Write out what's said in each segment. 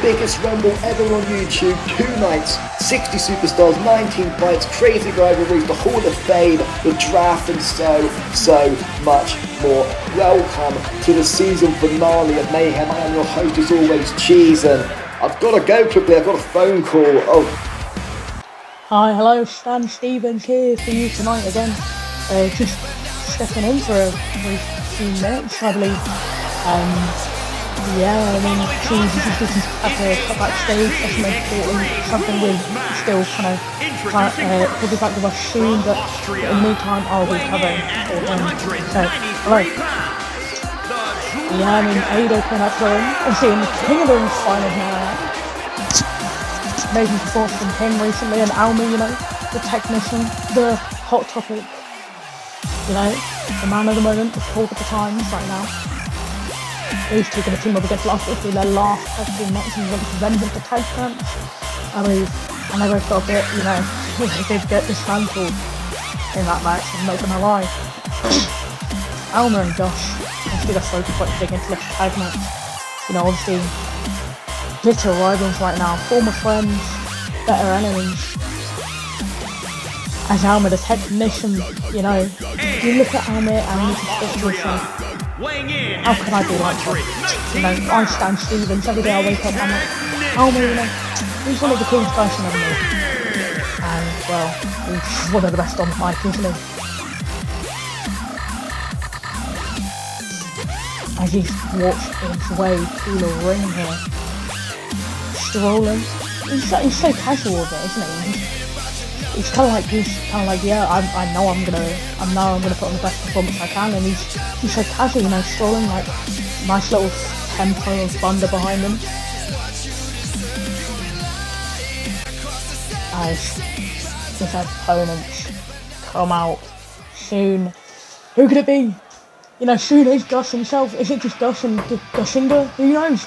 biggest rumble ever on YouTube, 2 nights, 60 superstars, 19 fights, crazy rivalries, the Hall of Fame, the draft, and so much more. Welcome to the season finale of Mayhem. I am your host as always, Cheese, and I've got to go quickly, I've got a phone call. Hi, hello, Stan Stevens here for you tonight again. Just stepping in for a few minutes, I believe. Yeah, I mean, Cheese is just at the top backstage, something we're still kind of probably back to us soon, but in the meantime, I'll be covering for him. So, hello. Yeah, I mean, Ado came out for him. Obviously, in the King of the Ring final now. Amazing performance from him recently, and Alma, you know, the technician, the hot topic, you know, the man of the moment, the talk of the times right now. He's taking the team up against last week, their last tag team match, and Vengeance the tag champs. I believe, and they both got a bit, you know, they did get dismantled in that match, I'm not gonna lie. Alma and Josh, obviously they're so quite big into the tag match, you know, obviously bitter rivals right now, former friends, better enemies. As Alma, the technician, you know, you look at Alma and you can think to yourself, how can I be like that? You know, I Stan Stevens, every day I wake up and I'm like, Alma, you know, he's one of the coolest guys I've ever known. And, well, he's one of the best on the mic, isn't he? As he walks his way through the ring here, strolling. He's so casual with it, isn't he? He's kind of like, yeah, I know I'm gonna put on the best performance I can, and he's so casual, you know, strolling, like nice little tempo of thunder behind him. As his opponents come out soon. Who could it be? You know, soon is Gus himself. Is it just Gus and Gusinga? Who knows?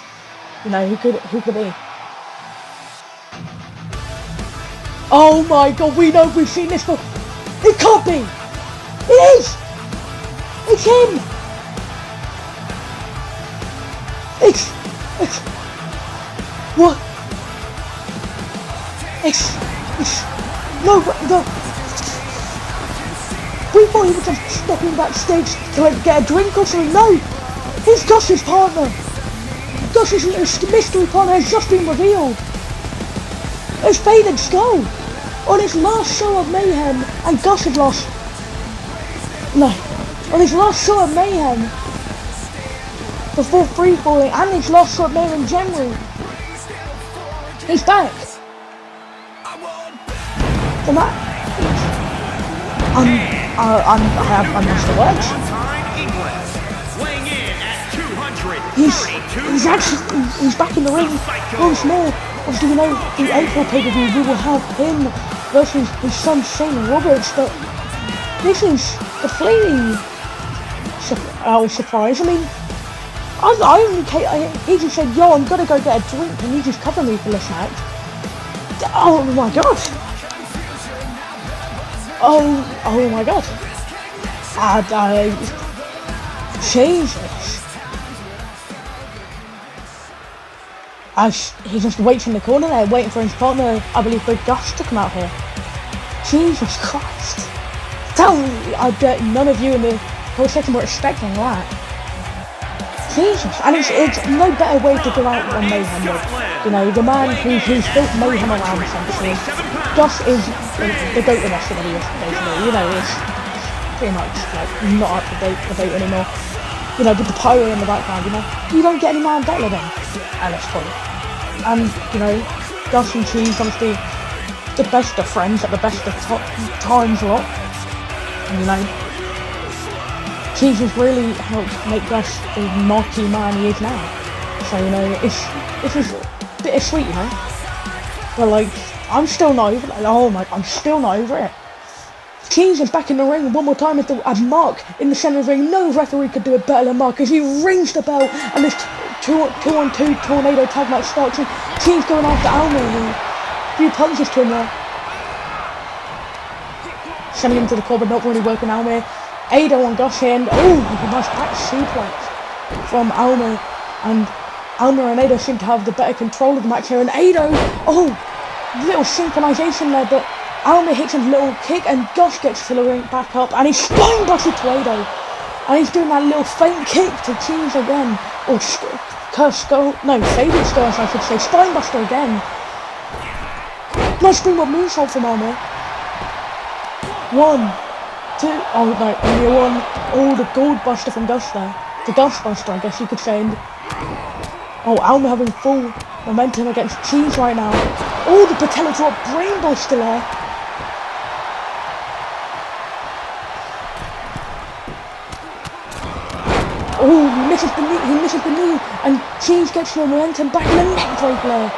You know, who could it be? Oh my god, we know we've seen this before. It can't be! It is! It's him! It's what? It's no. We thought he was just stepping backstage to like get a drink or something. No! He's Gus's partner! Gus's mystery partner has just been revealed! It's Faded Skull! On his last show of Mayhem, and Gus had lost. No, on his last show of Mayhem, before free-falling, and his last show of Mayhem in January, he's back. So that, I'm lost for words. He's back in the ring once more. Obviously, you know, the April pay-per-view, we will have him versus his son Shane Roberts, but this is completely surprise. I mean, he just said, yo, I'm gonna go get a drink, and you just cover me for this match. Oh my god. Oh my god. Jesus. As he just waits in the corner there, waiting for his partner, I believe Big Gus, to come out here. Jesus Christ. Tell me, I bet none of you in the whole section were expecting that. Jesus, and it's no better way to go out on Mayhem with. You know, the man who's built Mayhem around essentially. Gus is the GOAT in SCW, basically. You know, it's pretty much like not up to date anymore. You know, with the pyro in the background, you know, you don't get any man better than at this point. And, you know, Gus and Cheese, obviously, the best of friends at the best of times lot. And, you know, Cheese has really helped make Gus the marquee man he is now. So, you know, it's just bittersweet, you know. But, like, I'm still not over it. Like, oh my, I'm still not over it. Cheese is back in the ring one more time as Mark in the centre of the ring. No referee could do it better than Mark as he rings the bell and this 2-on-2 tornado tag match starts. And Cheese going after Alma and a few punches to him there. Sending him to the corner, not really working Alma. Ado on Gus here, and oh, a nice back suplex from Alma, and Alma and Ado seem to have the better control of the match here, and Ado, little synchronization there, but Alma hits a little kick and Gosh gets Hillary back up and he's spine busted to Ado. And he's doing that little faint kick to Cheese again. Or faded skull, I should say. Spine buster again. Nice springboard moonsault from Alma. 1, 2, oh no, only a 1. Oh, the gold buster from Gosh there. The Gosh buster, I guess you could say. Oh, Alma having full momentum against Cheese right now. Oh, the patella drop brain buster there. Oh, he misses the knee, and Cheese gets the momentum back in the neck break there.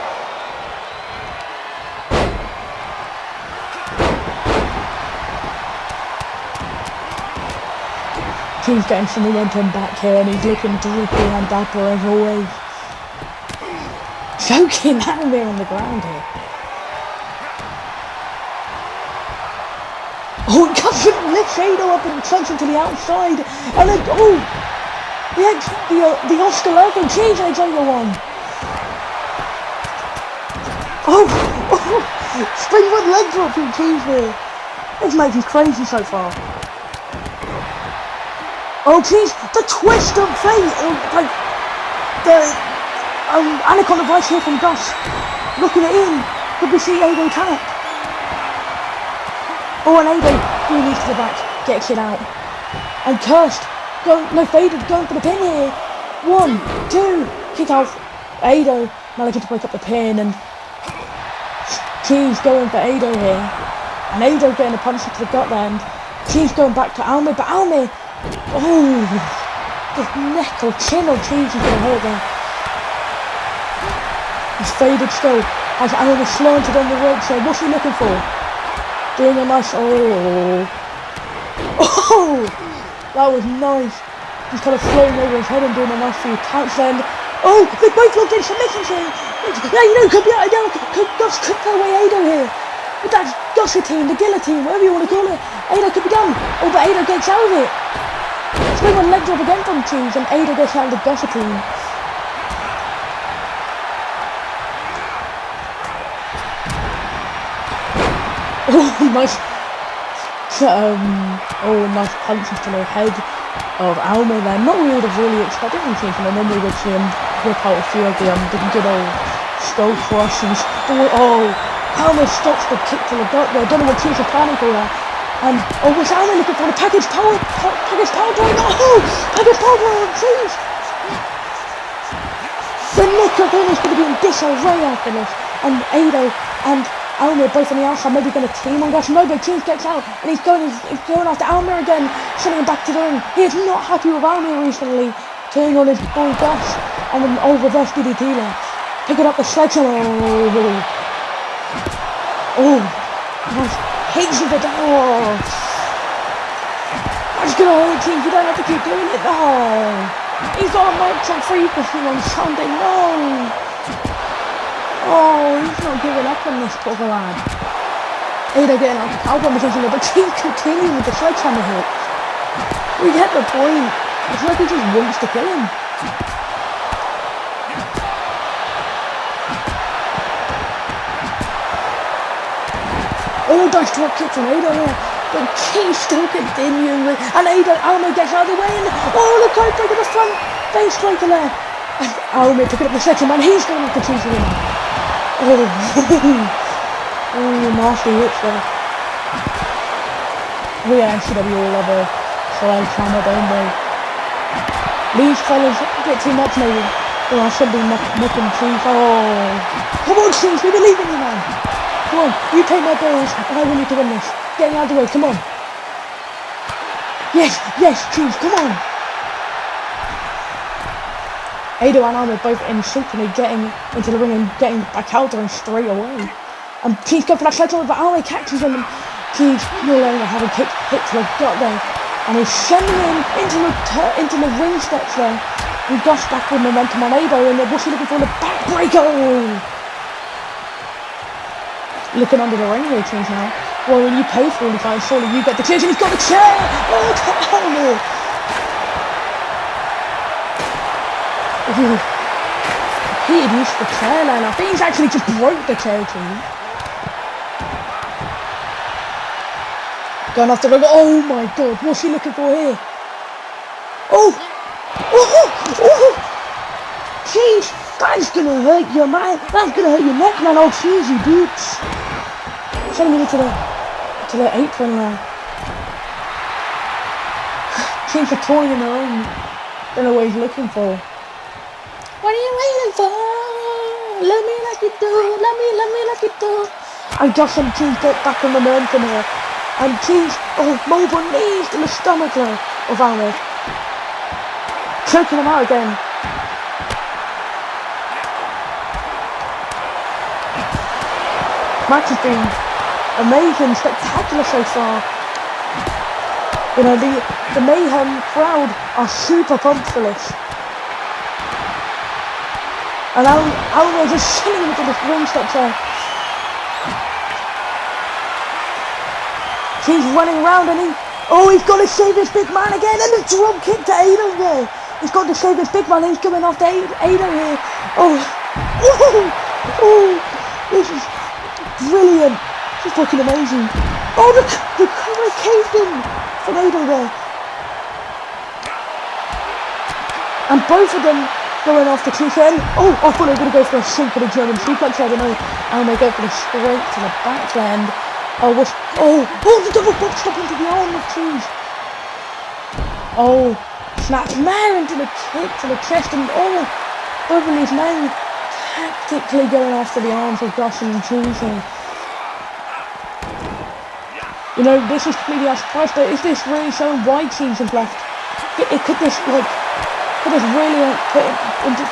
Cheese getting some momentum back here, and he's looking droopy and dapper as always. Choking Alma on the ground here. Oh, he comes and lifts Ado up and chucks him to the outside, and then, the Oscar logo, Cheese eggs over one. Springboard leg drop from Cheese here. This match is crazy so far. Oh, Cheese, the twist of fate, like the Anaconda Vice here from Gus, looking it in. Could we see Ado tap? Oh, and Ado really to the back, gets it out, and Cursed. Faded going for the pin here. 1, 2, kick out. Ado managing to break up the pin, and Cheese going for Ado here. And Ado getting a punch to the gut there, and Cheese going back to Alma, but Alma, the neck or chin of Cheese is going to hurt there. He's faded still, as Alma slanted on the ropes here. What's he looking for? Doing a nice, that was nice. He's kind of floating over his head and doing a nice few counts then. Oh, they both looked in submissions here. Could be Gus could throw away Ado here. But that's guillotine, the guillotine, whatever you want to call it. Ado could be done. Oh, but Ado gets out of it. Spring on leg drop again from Cheese, and Ado gets out of the guillotine. Oh, nice. Nice punches to the head of Alma there. Not what we would have really expected from Cheese, and normally we would see him whip out a few of the good old skull crushes. Alma stops the kick to the gut there. Don't know what Cheese is planning for that. And what's Alma looking for? The package power drive. Package power drive on Cheese. The look of him is going to be in disarray after this, and Ado and Alma both on the outside, maybe going to team on Gus. No, but Cheese gets out, and he's going after Alma again, sending him back to the ring. He is not happy with Alma recently, turning on his boy Gus, and then reverse DDT there. Picking up the sledgehammer. Nice hits of the door. That's going to hurt Cheese, you don't have to keep doing it. He's got a match on frequency on Sunday, no. He's not giving up on this poor lad. Ado getting out of the powerbomb position, but Cheese continuing with the sledgehammer hit. We get the point. It's like he just wants to kill him. Nice drop kick from Ado here. But Cheese still continuing with, and Alma gets out of the way, and the coat break of the front face breaker there. And Alma picking up the second man, he's going after Cheese again. Nasty hits there. We at SCW all love a sledgehammer, don't they? These fellas get too much maybe. I should be knocking Cheese. Come on Cheese, we believe in you, man. Come on, you pay my bills, and I want you to win this. Get me out of the way, come on. Yes, Cheese, come on. Ado and Alma both in synchrony getting into the ring and getting back out there and straight away. And Cheese going for that sledgehammer, but Alma catches him, and Cheese no longer having hit to the gut there. And he's sending him into the ring steps there. We got back with momentum on Ado, and what's he looking for? The backbreaker! Looking under the ring here, Cheese now. Well, when you pay for all the guys, surely you get the cheers, and he's got the chair! Come on! heated use of the chair line. I think he's actually just broke the chair team. Going after the... Oh my god, what's he looking for here? Oh! Jeez, that's gonna hurt your man. That's gonna hurt your neck, man. Oh, cheesy boots. Sending me to the apron now. Seems to toying in their own. Don't know what he's looking for. What are you waiting for? Love me like you do. Love me like you do. I just some teams get back on the momentum here. And teams, mobile knees to the stomach of Almed. Choking him out again. Match has been amazing, spectacular so far. You know, the Mayhem crowd are super pumped for this. And Almed just sending him to the ring steps there. He's running around and he's got to save his big man again, and the drop kick to Ado there. He's got to save his big man, he's coming after Ado here. This is brilliant. This is fucking amazing. The camera caved in from Ado there. And both of them going after TCN. I thought they were going to go for a sink for the German suplex. I don't know. And they go for the straight to the backhand. The double box stop into the arm of Cheese. Snaps Mare into the kick to the chest, and both of these men tactically going after the arms of Gus and Cheese. You know, this is completely unsurprised, but is this really showing why Cheese is left? Could this really put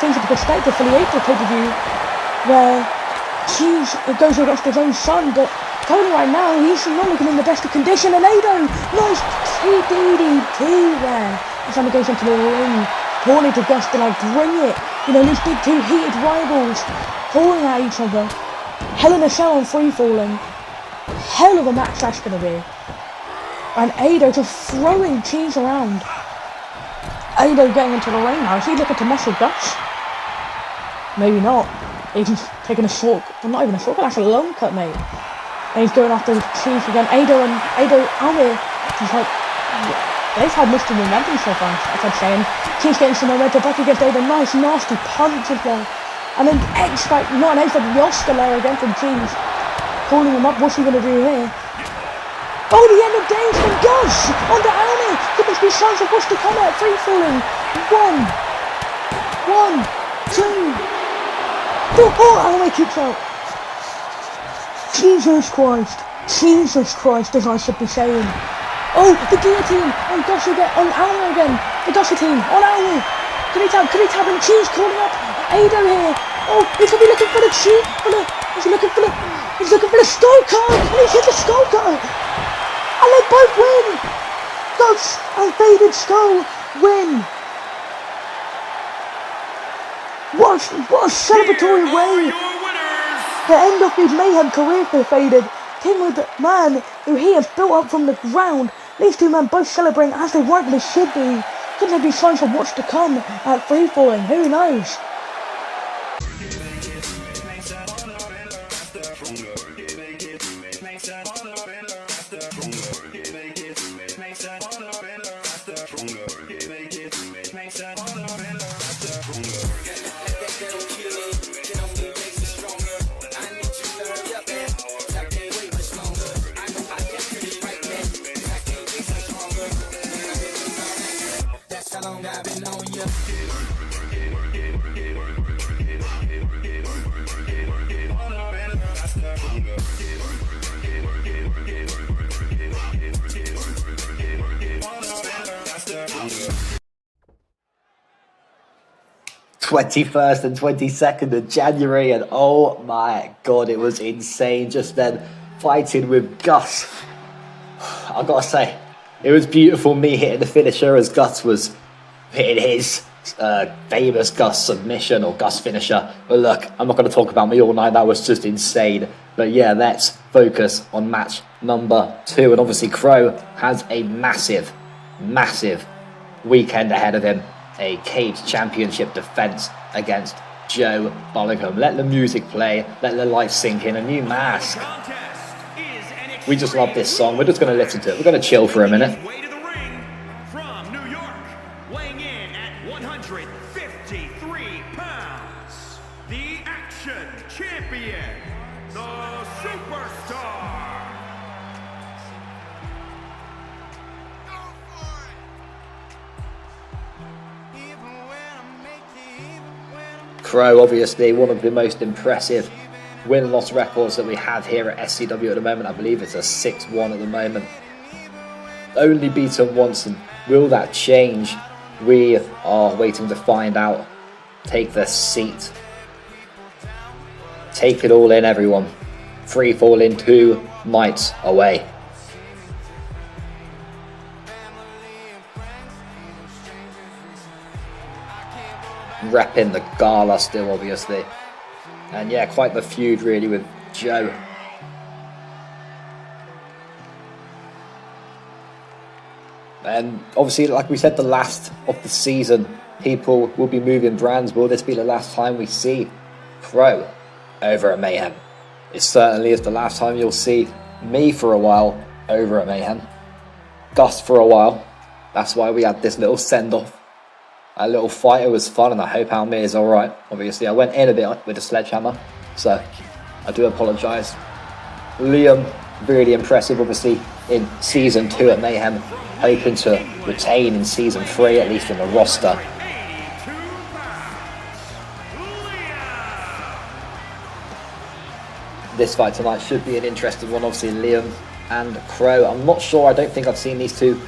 things into perspective for the April pay-per-view, where Cheese goes against his own son, but Tony right now, he's not looking in the best of condition, and Ado, nice DDT there. As Sammy goes into the ring, poorly to Gus to bring it. You know, these big two heated rivals, pulling at each other. Hell in a Cell on free falling. Hell of a match that's going to be. And Ado just throwing Cheese around. Ado getting into the ring now. Is he looking to mess with Gus? Maybe not. He's taking a short, well, not even a shortcut, that's a long cut, mate. And he's going after Cheese again. Ado Almir, he's like, they've had Mr. Momentum so far, as I'm saying. Cheese getting some momentum back against Ado. Nice, nasty punch as well. And then not an X-Pac, the Oscar there again from Cheese. Calling him up, what's he going to do here? The end of days from Gus! Onto Almir! Could this be signs of what's to come out? Free falling. One, two. Almir kicks out. Jesus Christ, as I should be saying. The guillotine on Gus again, on Almir again. The guillotine on Almir. Could he tap him? Cheese calling up Ado here. He could be looking for the cheat. He's looking for the skull cut. And he's hit the skull cut. And they both win. Gus and Faded Skull win. What a celebratory way to end off his Mayhem career for Faded. Team with the man who he has built up from the ground. These two men both celebrating as they rightly should be. Could there be signs of what's to come at free falling? Who knows? '21st and 22nd of January, and oh my god, it was insane just then, fighting with Gus. I gotta say, it was beautiful, me hitting the finisher as Gus was hitting his famous Gus submission or Gus finisher. But look, I'm not going to talk about me all night, that was just insane. But yeah, let's focus on match number 2. And obviously Crow has a massive weekend ahead of him. A cage championship defense against Joe Bollingham. Let the music play, let the lights sink in. A new mask. We just love this song. We're just going to listen to it. We're going to chill for a minute. From New York, weighing in at 153 pounds, the Action Champion, the Superstar. Crow, obviously, one of the most impressive win-loss records that we have here at SCW at the moment. I believe it's a 6-1 at the moment. Only beaten once, and will that change? We are waiting to find out. Take the seat. Take it all in, everyone. Free fall in 2 nights away. Repping the gala still, obviously. And yeah, quite the feud really with Joe. And obviously, like we said, the last of the season, people will be moving brands. Will this be the last time we see Crow over at Mayhem? It certainly is the last time you'll see me for a while over at Mayhem. Gus for a while. That's why we had this little send-off. A little fight. It was fun, and I hope Almir is alright. Obviously, I went in a bit with a sledgehammer, so I do apologise. Liam, really impressive, obviously, in Season 2 at Mayhem. Hoping to retain in Season 3, at least in the roster. This fight tonight should be an interesting one, obviously, Liam and Crow. I'm not sure, I don't think I've seen these two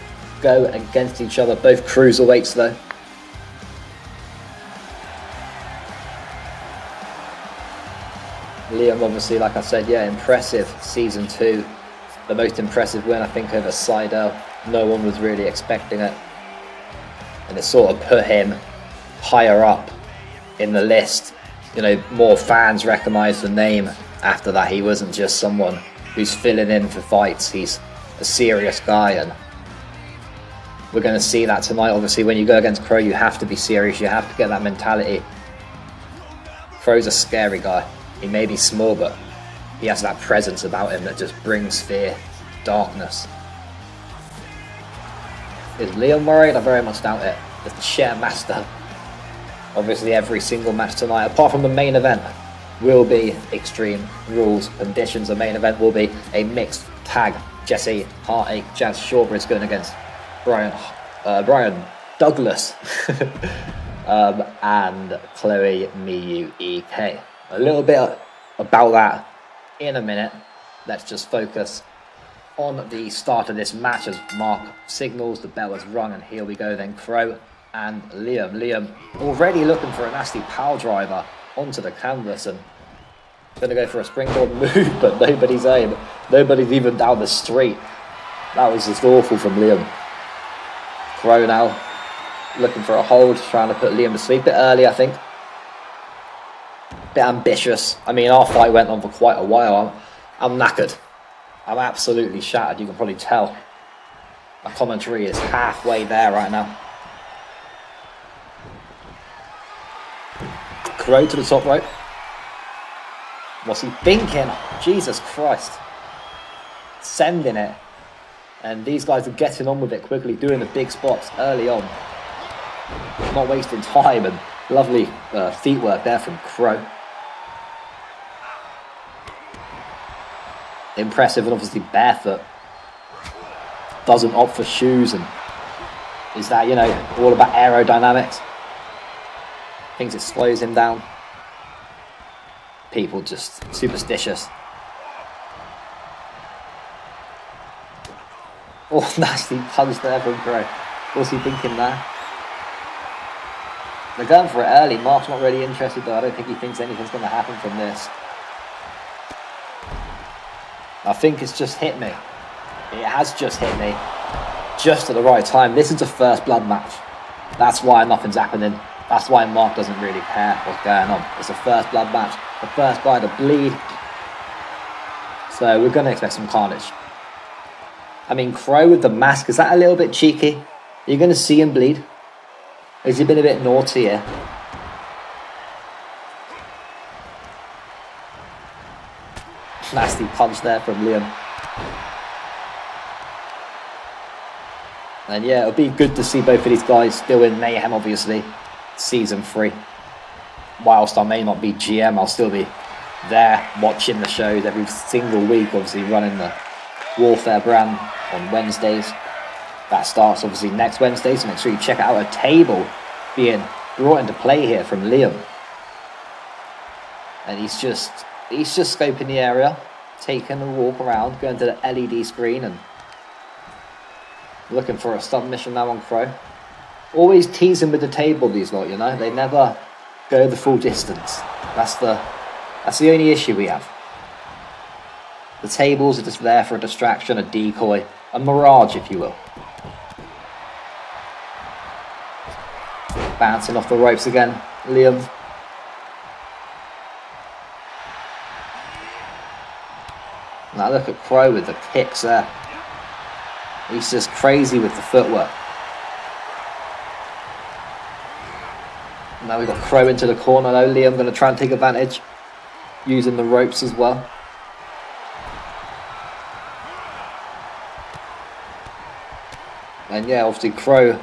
go against each other. Both cruiserweights, though. Liam, obviously, like I said, yeah, impressive Season 2. The most impressive win, I think, over Seidel. No one was really expecting it. And it sort of put him higher up in the list. You know, more fans recognised the name after that. He wasn't just someone who's filling in for fights. He's a serious guy, and we're going to see that tonight. Obviously, when you go against Crow, you have to be serious. You have to get that mentality. Crow's a scary guy. He may be small, but he has that presence about him that just brings fear, darkness. Is Liam worried? I very much doubt it. The chair master. Obviously, every single match tonight, apart from the main event, will be Extreme Rules conditions. The main event will be a mixed tag. Jesse Heartache, Jazz Shawbridge going against Brian Douglas and Chloe Miyu EK. A little bit about that in a minute. Let's just focus on the start of this match as Mark signals, the bell has rung, and here we go then. Crow and Liam. Liam already looking for a nasty power driver onto the canvas and going to go for a springboard move, but nobody's aim. Nobody's even down the street. That was just awful from Liam. Crow now looking for a hold, trying to put Liam to sleep. A bit early, I think. Bit ambitious. I mean, our fight went on for quite a while. I'm knackered. I'm absolutely shattered. You can probably tell. My commentary is halfway there right now. Crow to the top rope. What's he thinking? Jesus Christ. Sending it. And these guys are getting on with it quickly, doing the big spots early on. Not wasting time, and lovely feet work there from Crow. Impressive, and obviously barefoot. Doesn't opt for shoes, and is that, you know, all about aerodynamics. Thinks it slows him down. People just superstitious. Oh, nasty punch there from Crow. What's he thinking there? They're going for it early. Mark's not really interested, though. I don't think he thinks anything's going to happen from this. I think it's just hit me. It has just hit me. Just at the right time. This is a first blood match. That's why nothing's happening. That's why Mark doesn't really care what's going on. It's a first blood match. The first guy to bleed. So we're going to expect some carnage. I mean, Crow with the mask, is that a little bit cheeky? Are you going to see him bleed? Has he been a bit naughty here? Nasty punch there from Liam. And yeah, it'll be good to see both of these guys still in Mayhem, obviously, season 3. Whilst I may not be GM, I'll still be there watching the shows every single week, obviously running the Warfare brand on Wednesdays. That starts obviously next Wednesday, so make sure you check out a table being brought into play here from Liam. And he's just scoping the area, taking a walk around, going to the LED screen and looking for a submission now on Crow. Always teasing with the table, these lot, you know. They never go the full distance. That's the only issue we have. The tables are just there for a distraction, a decoy, a mirage, if you will. Bouncing off the ropes again, Liam. Now look at Crow with the kicks there. He's just crazy with the footwork. Now we've got Crow into the corner though. Liam going to try and take advantage, using the ropes as well. And yeah, obviously Crow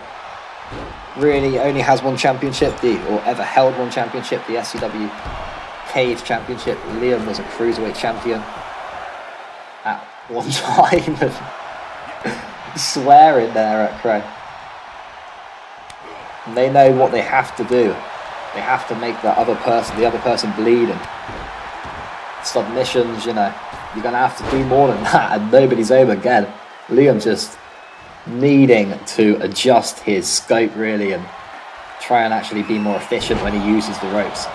really only has one championship, or ever held one championship, the SCW Cage Championship. Liam was a Cruiserweight champion at one time. Swearing there at Crow. And they know what they have to do. They have to make the other person bleed, and submissions, you know, you're going to have to do more than that, and nobody's over again. Liam just needing to adjust his scope really and try and actually be more efficient when he uses the ropes.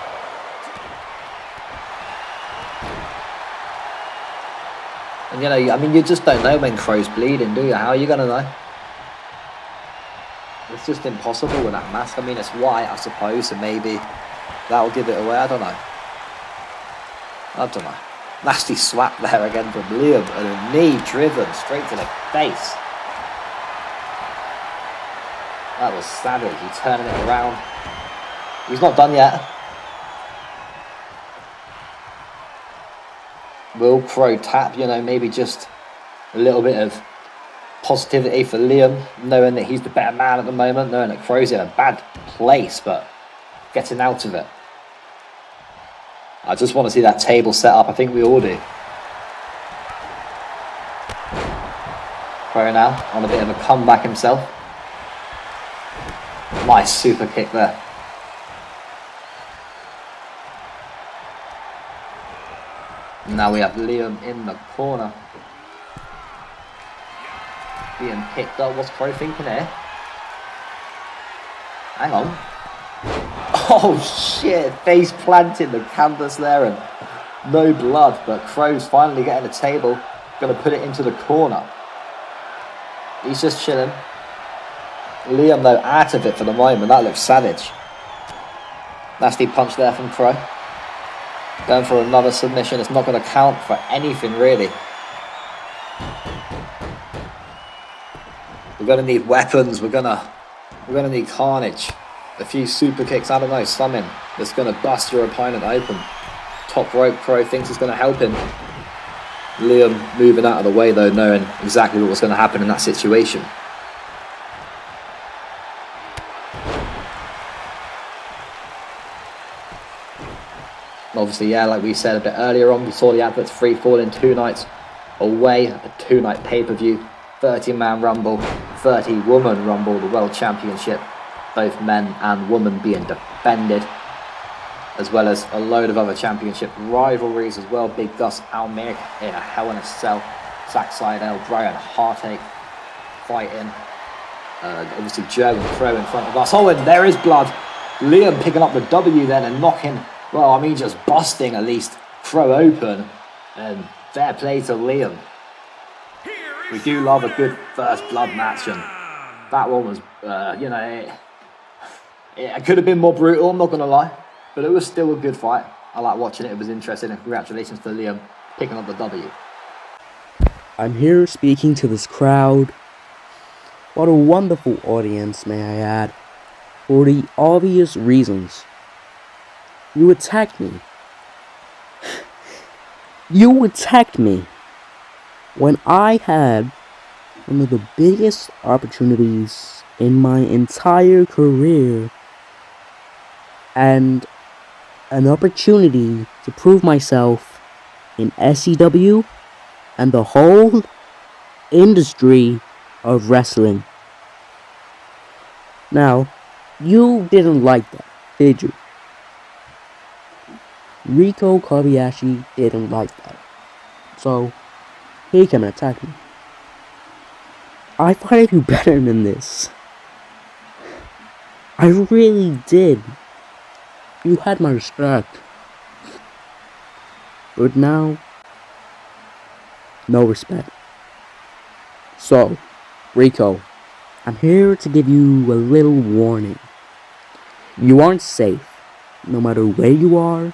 And you know, I mean, you just don't know when Crow's bleeding, do you? How are you going to know? It's just impossible with that mask. I mean, it's white, I suppose, and maybe that'll give it away. I don't know. Nasty swap there again from Liam, and a knee driven straight to the face. That was savage. He's turning it around. He's not done yet. Will Crow tap? You know, maybe just a little bit of positivity for Liam, knowing that he's the better man at the moment, knowing that Crow's in a bad place, but getting out of it. I just want to see that table set up. I think we all do. Crow now on a bit of a comeback himself. Nice super kick there. Now we have Liam in the corner, being picked up. What's Crow thinking here? Hang on. Oh shit, face planting the canvas there and no blood, but Crow's finally getting a table, going to put it into the corner. He's just chilling. Liam though out of it for the moment. That looks savage. Nasty punch there from Crow. Going for another submission. It's not going to count for anything really. We're going to need weapons. We're going to need carnage. A few super kicks. I don't know, something that's going to bust your opponent open. Top rope. Crow thinks it's going to help him. Liam moving out of the way though, knowing exactly what was going to happen in that situation. Obviously, yeah, like we said a bit earlier on, we saw the adverts free falling 2 nights away, a 2-night pay-per-view, 30-man rumble, 30-woman rumble, the world championship, both men and women being defended, as well as a load of other championship rivalries as well. Big Gus Almeric in a Hell in a Cell, Zack Seidel, Brian Heartache fighting, obviously Joe and Crow in front of us. Oh, and there is blood. Liam picking up the W then and knocking, well, I mean, just busting at least Crow open, and fair play to Liam. We do love a good first blood match, and that one was, you know, it could have been more brutal, I'm not going to lie, but it was still a good fight. I like watching it, it was interesting, and congratulations to Liam picking up the W. I'm here speaking to this crowd. What a wonderful audience, may I add, for the obvious reasons. You attacked me. You attacked me when I had one of the biggest opportunities in my entire career and an opportunity to prove myself in SCW and the whole industry of wrestling. Now, you didn't like that, did you? Rico Kobayashi didn't like that. So, he came and attacked me. I thought I'd do better than this. I really did. You had my respect. But now, no respect. So, Rico, I'm here to give you a little warning. You aren't safe, no matter where you are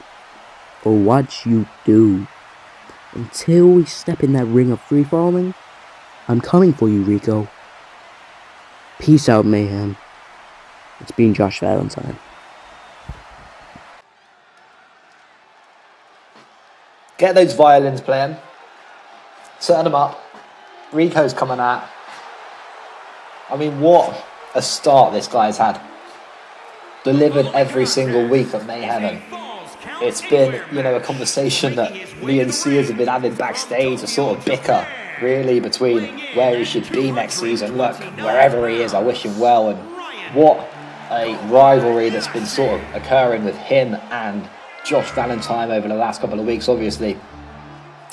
or what you do. Until we step in that ring of free-falling, I'm coming for you, Rico. Peace out, Mayhem. It's been Josh Valentine. Get those violins playing. Turn them up. Rico's coming out. I mean, what a start this guy's had. Delivered every single week at Mayhem. And it's been, a conversation that me and Sears have been having backstage, a sort of bicker, really, between where he should be next season. Look, wherever he is, I wish him well. And what a rivalry that's been sort of occurring with him and Josh Valentine over the last couple of weeks, obviously.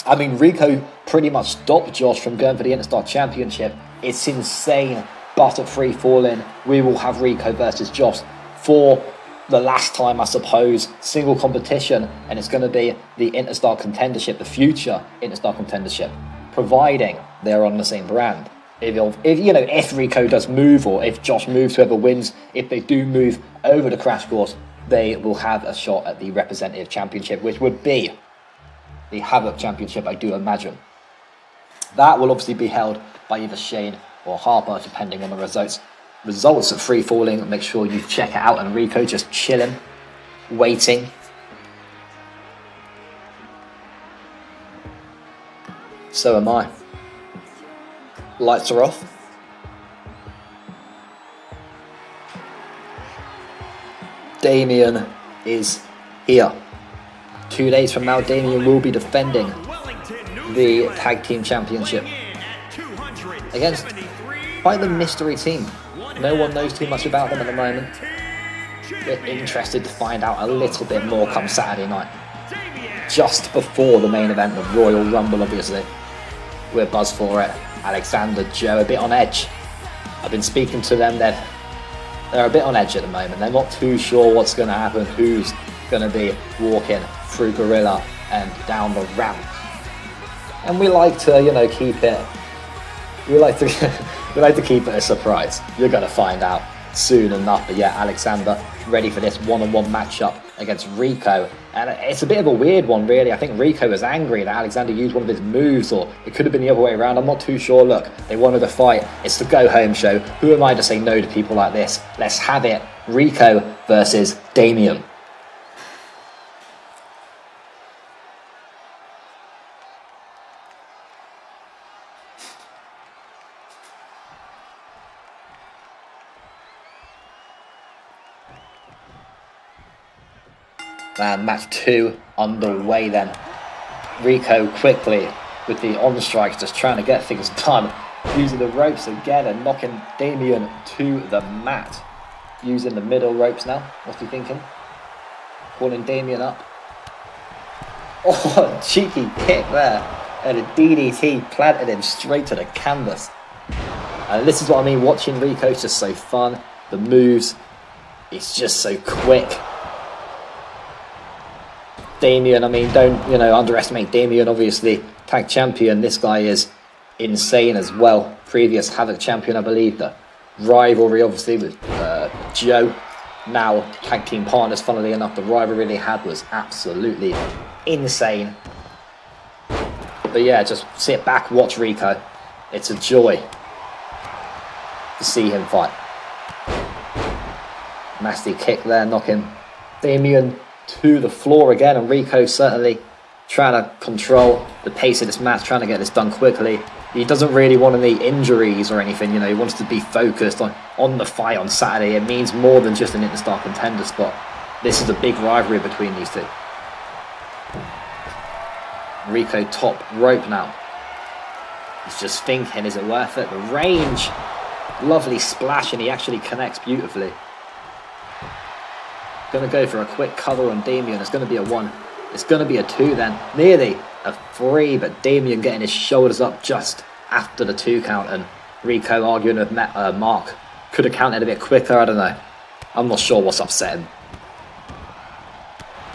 I mean, Rico pretty much stopped Josh from going for the Interstar Championship. It's insane, but at Free Falling, we will have Rico versus Josh for the last time, I suppose, single competition, and it's going to be the Interstar Contendership, the future Interstar Contendership, providing they're on the same brand. If Rico does move, or if Josh moves, whoever wins, if they do move over the Crash Course, they will have a shot at the Representative Championship, which would be the Havoc Championship, I do imagine. That will obviously be held by either Shane or Harper, depending on the results of Free Falling. Make sure you check it out. And Rico just chilling, waiting. So am I. Lights are off. Damien is here. 2 days from now, Damien will be defending the Tag Team Championship against quite the mystery team. No one knows too much about them at the moment. We're interested to find out a little bit more come Saturday night. Just before the main event, the Royal Rumble, obviously. We're buzzed for it. Alexander, Joe, a bit on edge. I've been speaking to them. They're a bit on edge at the moment. They're not too sure what's going to happen, who's going to be walking through Gorilla and down the ramp. And we like to, keep it. We like to keep it a surprise. You're going to find out soon enough. But yeah, Alexander ready for this one-on-one matchup against Rico. And it's a bit of a weird one, really. I think Rico was angry that Alexander used one of his moves, or it could have been the other way around. I'm not too sure. Look, they wanted a fight. It's the go-home show. Who am I to say no to people like this? Let's have it. Rico versus Damien. And match 2 underway then. Rico quickly with the on-strikes, just trying to get things done. Using the ropes again and knocking Damien to the mat. Using the middle ropes now. What's he thinking? Calling Damien up. Oh, cheeky kick there. And a DDT planted him straight to the canvas. And this is what I mean, watching Rico is just so fun. The moves, it's just so quick. Damien, I mean, don't, underestimate Damien, obviously, tag champion. This guy is insane as well. Previous Havoc champion, I believe. The rivalry, obviously, with Joe. Now, tag team partners, funnily enough. The rivalry they had was absolutely insane. But yeah, just sit back, watch Rico. It's a joy to see him fight. Nasty kick there, knocking Damien to the floor again, and Rico certainly trying to control the pace of this match, trying to get this done quickly. He doesn't really want any injuries or anything, you know, he wants to be focused on the fight on Saturday. It means more than just an Interstar Contender spot. This is a big rivalry between these two. Rico top rope now. He's just thinking, is it worth it? The range, lovely splash, and he actually connects beautifully. Gonna go for a quick cover on Damien. It's gonna be a 1. It's gonna be a 2 then. Nearly a 3, but Damien getting his shoulders up just after the 2 count, and Rico arguing with Mark. Could have counted a bit quicker, I don't know. I'm not sure what's upsetting.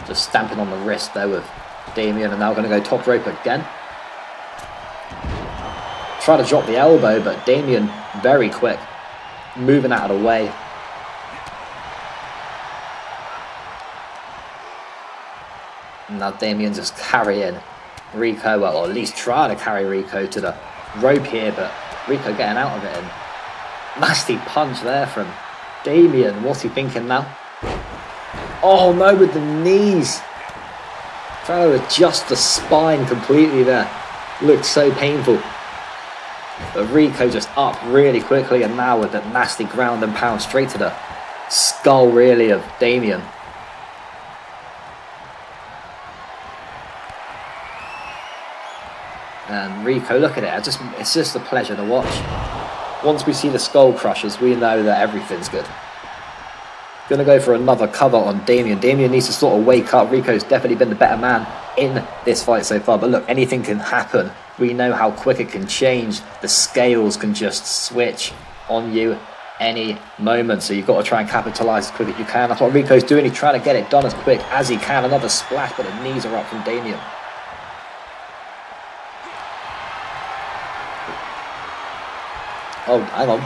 Just stamping on the wrist there with Damien, and now gonna go top rope again. Try to drop the elbow, but Damien very quick, moving out of the way. And now Damien's just carrying Rico, well, or at least trying to carry Rico to the rope here, but Rico getting out of it. And nasty punch there from Damien. What's he thinking now? Oh no, with the knees. Trying to adjust the spine completely there. Looked so painful. But Rico just up really quickly, and now with that nasty ground and pound straight to the skull really of Damien. And Rico, look at it, it's just a pleasure to watch. Once we see the skull crushers, we know that everything's good. Gonna go for another cover on Damien. Damien needs to sort of wake up. Rico's definitely been the better man in this fight so far, but look, anything can happen. We know how quick it can change. The scales can just switch on you any moment, so you've got to try and capitalize as quick as you can. That's what Rico's doing. He's trying to get it done as quick as he can. Another splash, but the knees are up from Damien. Oh, hang on.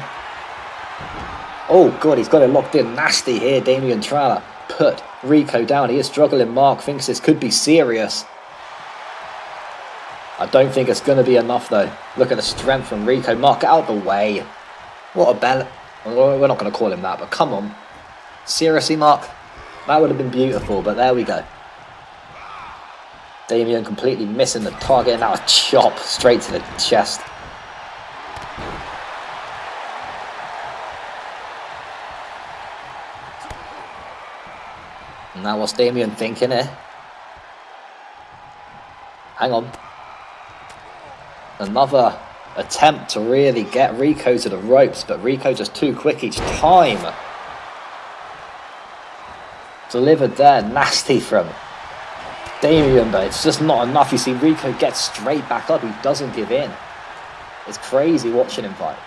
Oh, God, he's got it locked in. Nasty here. Damien trying to put Rico down. He is struggling. Mark thinks this could be serious. I don't think it's going to be enough, though. Look at the strength from Rico. Mark, out the way. What a bell. We're not going to call him that, but come on. Seriously, Mark? That would have been beautiful, but there we go. Damien completely missing the target, and now a chop straight to the chest. And now what's Damien thinking here? Hang on. Another attempt to really get Rico to the ropes, but Rico just too quick each time. Delivered there, nasty from Damien, but it's just not enough. You see Rico gets straight back up, he doesn't give in. It's crazy watching him fight.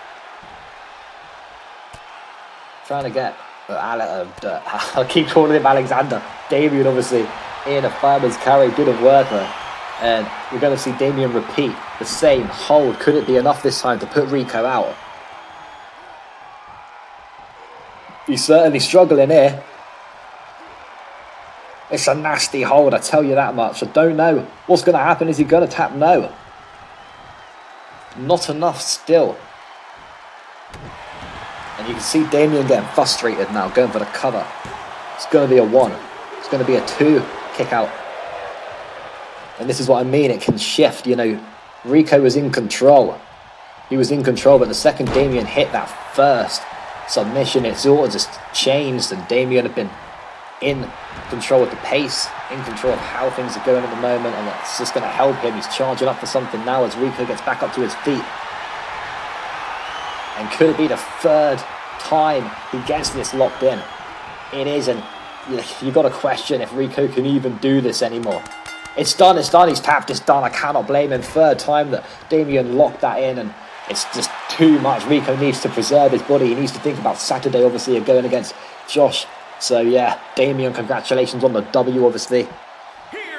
Trying to get, I keep calling him Alexander. Damien obviously in a fireman's carry, didn't work there. And we're going to see Damien repeat the same hold. Could it be enough this time to put Rico out? He's certainly struggling here. It's a nasty hold, I tell you that much. I don't know what's going to happen. Is he going to tap? No. Not enough still. And you can see Damien getting frustrated now, going for the cover. It's going to be a 1. It's going to be a 2 kick out. And this is what I mean, it can shift, you know. Rico was in control. He was in control, but the second Damien hit that first submission, it sort of just changed, and Damien had been in control of the pace, in control of how things are going at the moment, and it's just going to help him. He's charging up for something now as Rico gets back up to his feet. And could it be the 3rd time he gets this locked in? It is, and you've got to question if Rico can even do this anymore. It's done, he's tapped, it's done. I cannot blame him. 3rd time that Damien locked that in, and it's just too much. Rico needs to preserve his body. He needs to think about Saturday, obviously, and going against Josh. So yeah, Damien, congratulations on the W, obviously.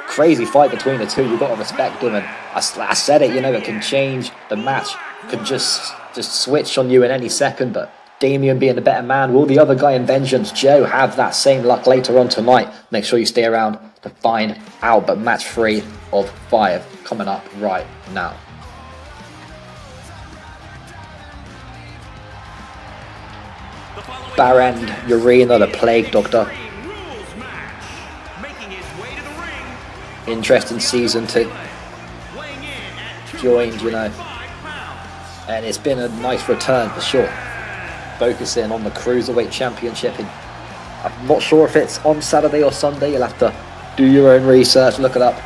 Crazy fight between the two. You've got to respect them, and I said it, you know, it can change. The match could just switch on you in any second, but Damien being the better man. Will the other guy in Vengeance, Joe, have that same luck later on tonight? Make sure you stay around to find out. But match 3 of 5 coming up right now. Barend Urena, the Plague Doctor. Making his way to the ring interesting season to joined, you know, and it's been a nice return for sure. Focusing on the Cruiserweight Championship. I'm not sure if it's on Saturday or Sunday. You'll have to do your own research, look it up.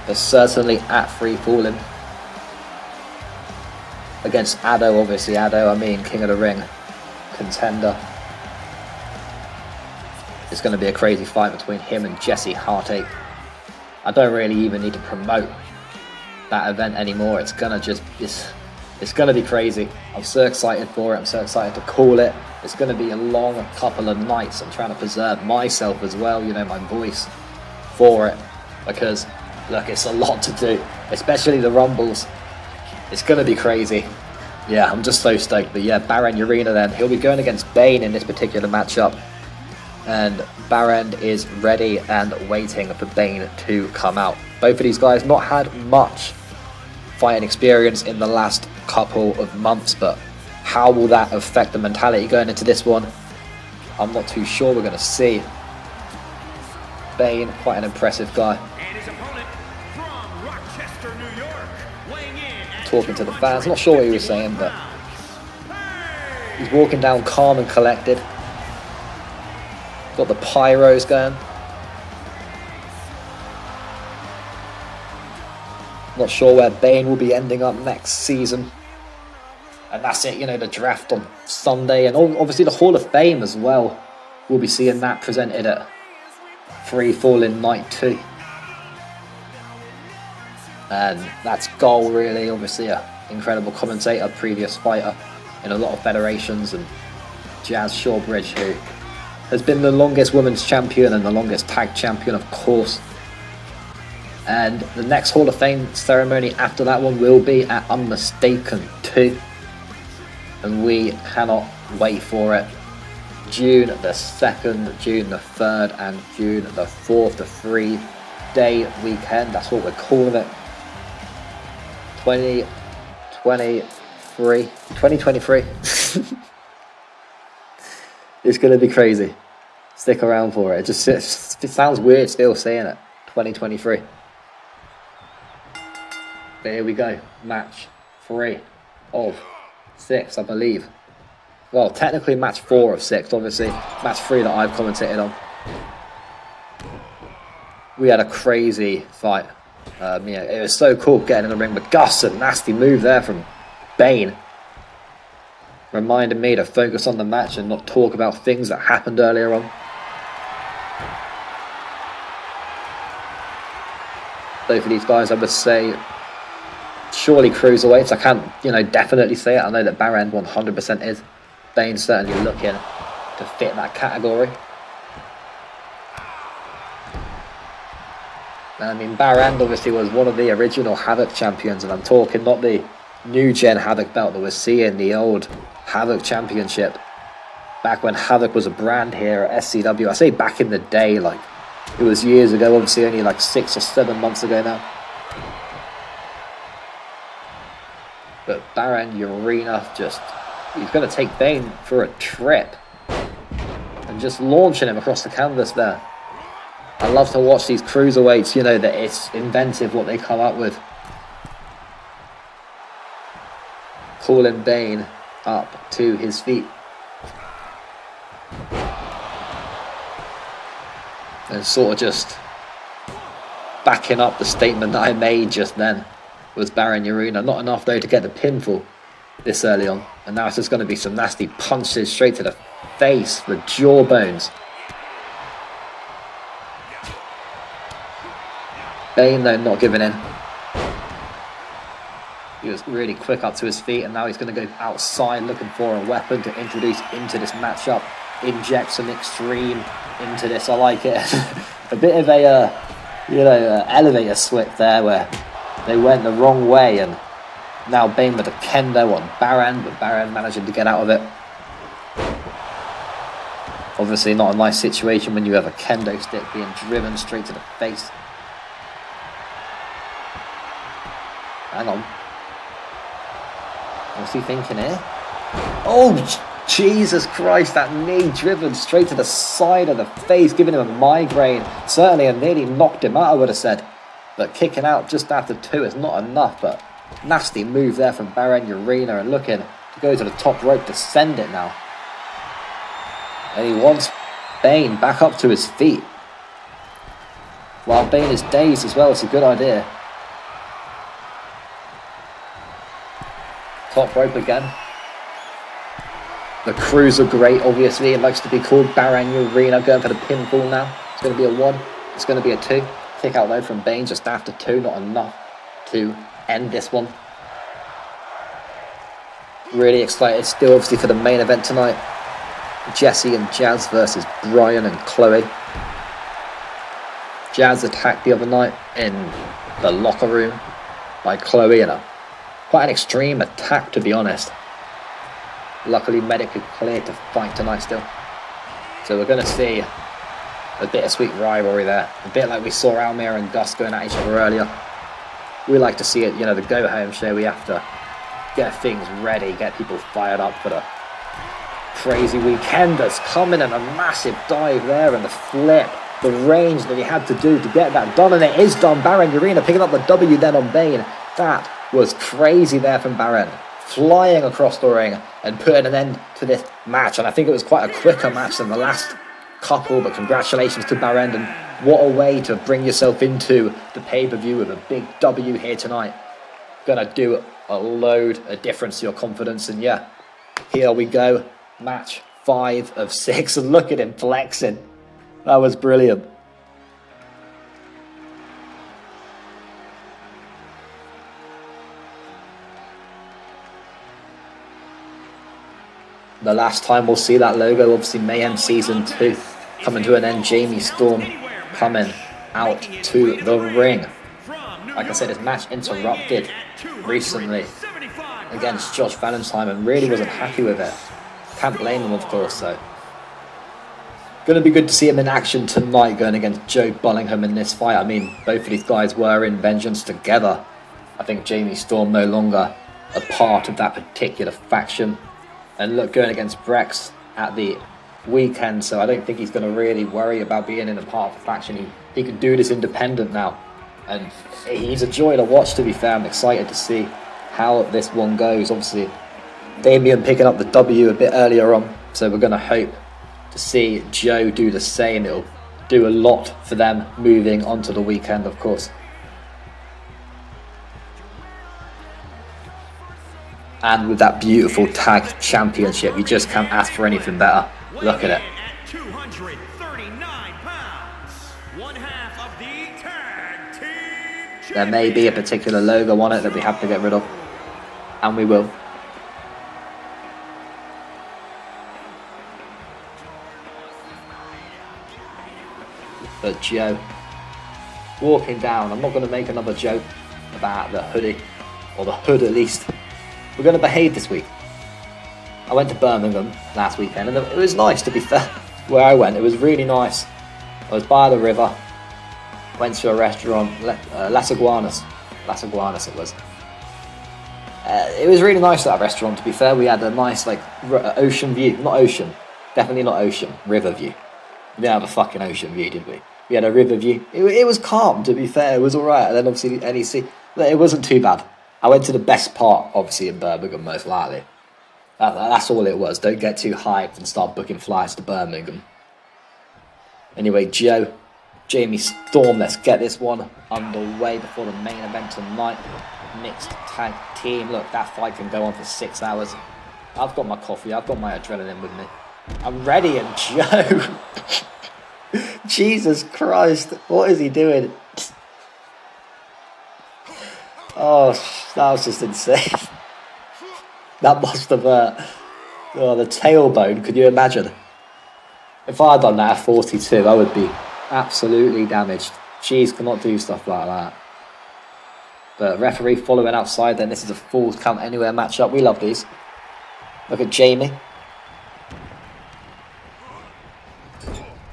But certainly at Free Falling. Against Addo, obviously. Addo, I mean, King of the Ring contender. It's going to be a crazy fight between him and Jesse Heartache. I don't really even need to promote that event anymore. It's going to just... It's going to be crazy. I'm so excited for it. I'm so excited to call it. It's going to be a long couple of nights. I'm trying to preserve myself as well, you know, my voice for it. Because, look, it's a lot to do. Especially the Rumbles. It's going to be crazy. Yeah, I'm just so stoked. But yeah, Baron Urena then. He'll be going against Bane in this particular matchup. And Baron is ready and waiting for Bane to come out. Both of these guys not had much fighting experience in the last couple of months, but how will that affect the mentality going into this one? I'm not too sure. We're going to see. Bane, quite an impressive guy. And his opponent from Rochester, New York, weighing in at Talking to the fans, not sure what he was saying, but he's walking down calm and collected. Got the pyros going. Not sure where Bane will be ending up next season. And that's it, you know, the draft on Sunday. And obviously the Hall of Fame as well. We'll be seeing that presented at Free Falling Night 2. And that's Ghoul, really. Obviously an incredible commentator, previous fighter in a lot of federations. And Jazz Shawbridge, who has been the longest women's champion and the longest tag champion, of course. And the next Hall of Fame ceremony after that one will be at Unmistaken 2. And we cannot wait for it. June the 2nd, June the 3rd, and June the 4th, the 3-day weekend. That's what we're calling it. 2023. It's going to be crazy. Stick around for it. It sounds weird still saying it. 2023. But here we go. Match 3 of 6, I believe. Well, technically match 4 of 6, obviously. Match 3 that I've commentated on. We had a crazy fight. Yeah, it was so cool getting in the ring with Gus. A nasty move there from Bane. Reminded me to focus on the match and not talk about things that happened earlier on. Both of these guys, I would say, surely cruiserweights. I can't, you know, definitely say it. I know that Baron 100% is. Bane's certainly looking to fit that category. I mean, Baron obviously was one of the original Havoc champions, and I'm talking not the new gen Havoc belt that we're seeing, the old Havoc championship. Back when Havoc was a brand here at SCW. I say back in the day, like, it was years ago, obviously only like 6 or 7 months ago now. But Baron Urena he's going to take Bane for a trip. And just launching him across the canvas there. I love to watch these cruiserweights, you know, that it's inventive what they come up with. Calling Bane up to his feet. And sort of just backing up the statement that I made just then was Baron Urena. Not enough though to get the pinfall this early on. And now it's just going to be some nasty punches straight to the face, the jawbones. Bane though not giving in. He was really quick up to his feet, and now he's going to go outside looking for a weapon to introduce into this matchup. Inject some extreme into this. I like it. A bit of a, elevator switch there where they went the wrong way, and now Bane with a kendo on Baron, but Baron managing to get out of it. Obviously not a nice situation when you have a kendo stick being driven straight to the face. Hang on. What's he thinking here? Oh! Jesus Christ, that knee driven straight to the side of the face, giving him a migraine. Certainly, and nearly knocked him out, I would have said. But kicking out just after 2 is not enough, but nasty move there from Baron Urena, and looking to go to the top rope to send it now. And he wants Bane back up to his feet. While Bane is dazed as well, it's a good idea. Top rope again. The Cruiser Great, obviously, it likes to be called. Baron Urena going for the pinfall now. It's going to be a 1. It's going to be a 2. Kick out low from Bane just after 2. Not enough to end this one. Really excited still, obviously, for the main event tonight. Jesse and Jazz versus Brian and Chloe. Jazz attacked the other night in the locker room by Chloe in quite an extreme attack, to be honest. Luckily medically cleared to fight tonight still. So we're going to see a bittersweet rivalry there. A bit like we saw Almir and Gus going at each other earlier. We like to see it, you know, the go-home show. We have to get things ready, get people fired up for the crazy weekenders. Coming in a massive dive there and the flip. The range that he had to do to get that done, and it is done. Baron Urena picking up the W then on Bane. That was crazy there from Baron. Flying across the ring and putting an end to this match. And I think it was quite a quicker match than the last couple, but congratulations to Baron, and what a way to bring yourself into the pay-per-view with a big W here tonight. Gonna do a load of difference to your confidence, and yeah, here we go. Match 5 of 6, and look at him flexing. That was brilliant. The last time we'll see that logo, obviously Mayhem Season 2 coming to an end. Jamie Storm coming out to the ring. Like I said, his match interrupted recently against Josh Valentine and really wasn't happy with it. Can't blame him, of course, so. Going to be good to see him in action tonight going against Joe Bullingham in this fight. I mean, both of these guys were in Vengeance together. I think Jamie Storm no longer a part of that particular faction. And look, going against Brex at the weekend, so I don't think he's going to really worry about being in a part of the faction. He can do this independent now. And he's a joy to watch, to be fair. I'm excited to see how this one goes. Obviously, Damien picking up the W a bit earlier on, so we're going to hope to see Joe do the same. It'll do a lot for them moving onto the weekend, of course. And with that beautiful tag championship, you just can't ask for anything better. Look at it. 239 pounds, one half of the tag team. There may be a particular logo on it that we have to get rid of, and we will. But Joe walking down. I'm not going to make another joke about the hoodie, or the hood at least. We're going to behave this week. I went to Birmingham last weekend, and it was nice, to be fair. Where I went, it was really nice. I was by the river, went to a restaurant, Las Iguanas it was. It was really nice, that restaurant, to be fair. We had a nice, like, ocean view. Not ocean. Definitely not ocean. River view. We didn't have a fucking ocean view, did we? We had a river view. It was calm, to be fair. It was alright. And then, obviously, NEC. It wasn't too bad. I went to the best part, obviously, in Birmingham, most likely. That's all it was. Don't get too hyped and start booking flights to Birmingham. Anyway, Joe, Jamie Storm, let's get this one underway before the main event tonight. Mixed tag team. Look, that fight can go on for 6 hours. I've got my coffee. I've got my adrenaline with me. I'm ready, and Joe... Jesus Christ, what is he doing? Oh, that was just insane. That must have hurt. Oh, the tailbone, could you imagine? If I had done that at 42, I would be absolutely damaged. Cheese cannot do stuff like that. But referee following outside, then this is a full count anywhere matchup. We love these. Look at Jamie.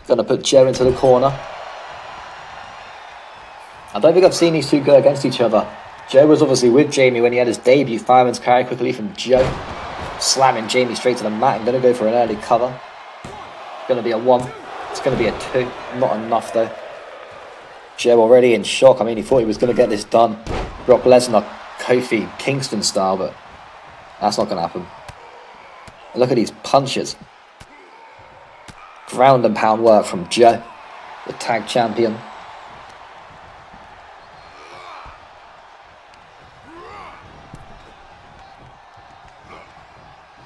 Gonna put Joe into the corner. I don't think I've seen these two go against each other. Joe was obviously with Jamie when he had his debut fireman's carry quickly from Joe. Slamming Jamie straight to the mat. I'm going to go for an early cover. It's going to be a 1. It's going to be a 2. Not enough though. Joe already in shock. I mean, he thought he was going to get this done. Brock Lesnar, Kofi, Kingston style, but that's not going to happen. Look at these punches. Ground and pound work from Joe, the tag champion.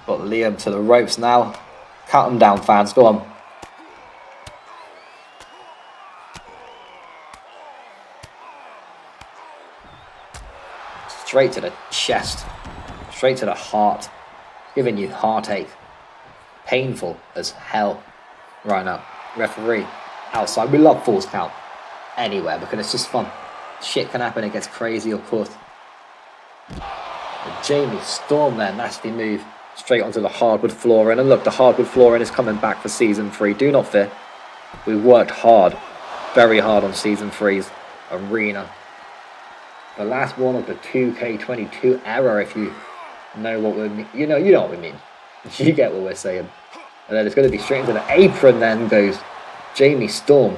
Got Liam to the ropes now. Count them down, fans. Go on. Straight to the chest. Straight to the heart. Giving you heartache. Painful as hell right now. Referee outside. We love falls count anywhere because it's just fun. Shit can happen. It gets crazy, of course. And Jamie Storm there. Nasty move. Straight onto the hardwood flooring. And look, the hardwood flooring is coming back for season 3. Do not fear. We worked hard. Very hard on season 3's arena. The last one of the 2K22 era, if you know what we mean. You know what we mean. You get what we're saying. And then it's going to be straight into the apron then goes Jamie Storm.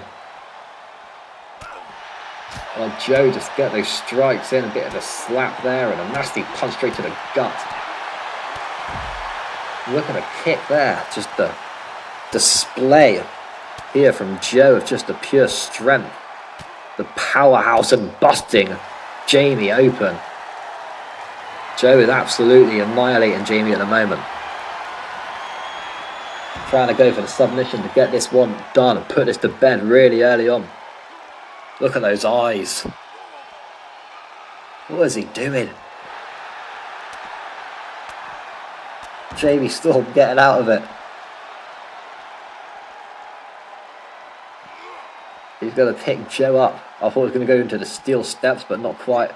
Well, Joe just get those strikes in. A bit of a slap there and a nasty punch straight to the gut. Look at the kick there. Just the display here from Joe of just the pure strength. The powerhouse and busting Jamie open. Joe is absolutely annihilating Jamie at the moment. Trying to go for the submission to get this one done and put this to bed really early on. Look at those eyes. What is he doing? Jamie Storm getting out of it. He's going to pick Joe up. I thought he was going to go into the steel steps, but not quite.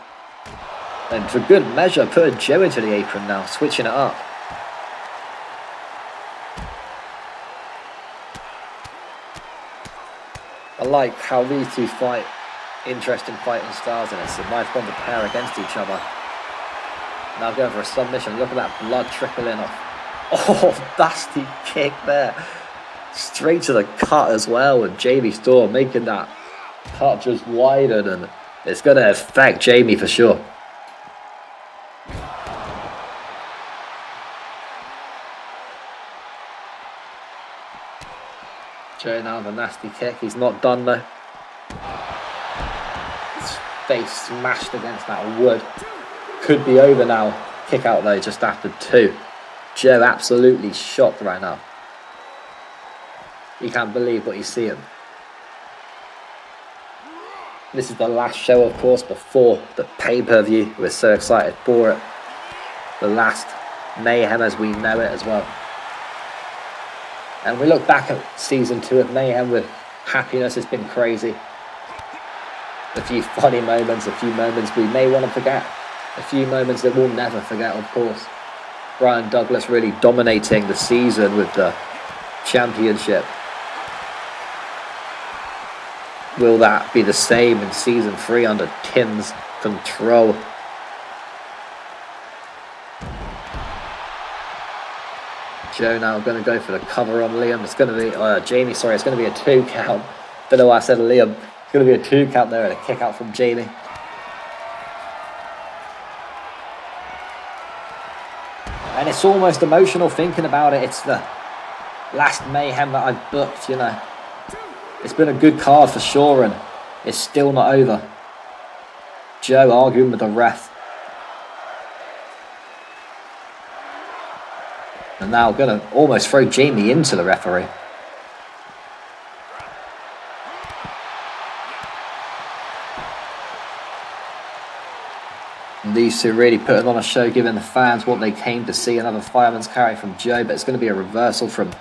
And for good measure, putting Joe into the apron now, switching it up. I like how these two fight. Interesting fighting styles in it. So nice one to pair against each other. Now going for a submission. Look at that blood trickling off. Oh, nasty kick there. Straight to the cut as well, and Jamie Storm making that cut just widen, and it's going to affect Jamie for sure. Joe now with a nasty kick. He's not done though. His face smashed against that wood. Could be over now. Kick out though just after 2. Joe absolutely shocked right now. He can't believe what he's seeing. This is the last show, of course, before the pay-per-view. We're so excited for it. The last Mayhem as we know it as well. And we look back at season 2 of Mayhem with happiness. It's been crazy. A few funny moments, a few moments we may want to forget. A few moments that we'll never forget, of course. Brian Douglas really dominating the season with the championship. Will that be the same in season 3 under Tim's control? Joe now going to go for the cover on Liam. It's going to be Jamie. Sorry, it's going to be a 2 count. Don't know why I said Liam. It's going to be a 2 count there and a kick out from Jamie. And it's almost emotional thinking about it. It's the last Mayhem that I've booked, you know. It's been a good card for sure, and it's still not over. Joe arguing with the ref. And now going to almost throw Jamie into the referee. And these two really putting on a show, giving the fans what they came to see. Another fireman's carry from Joe, but it's going to be a reversal from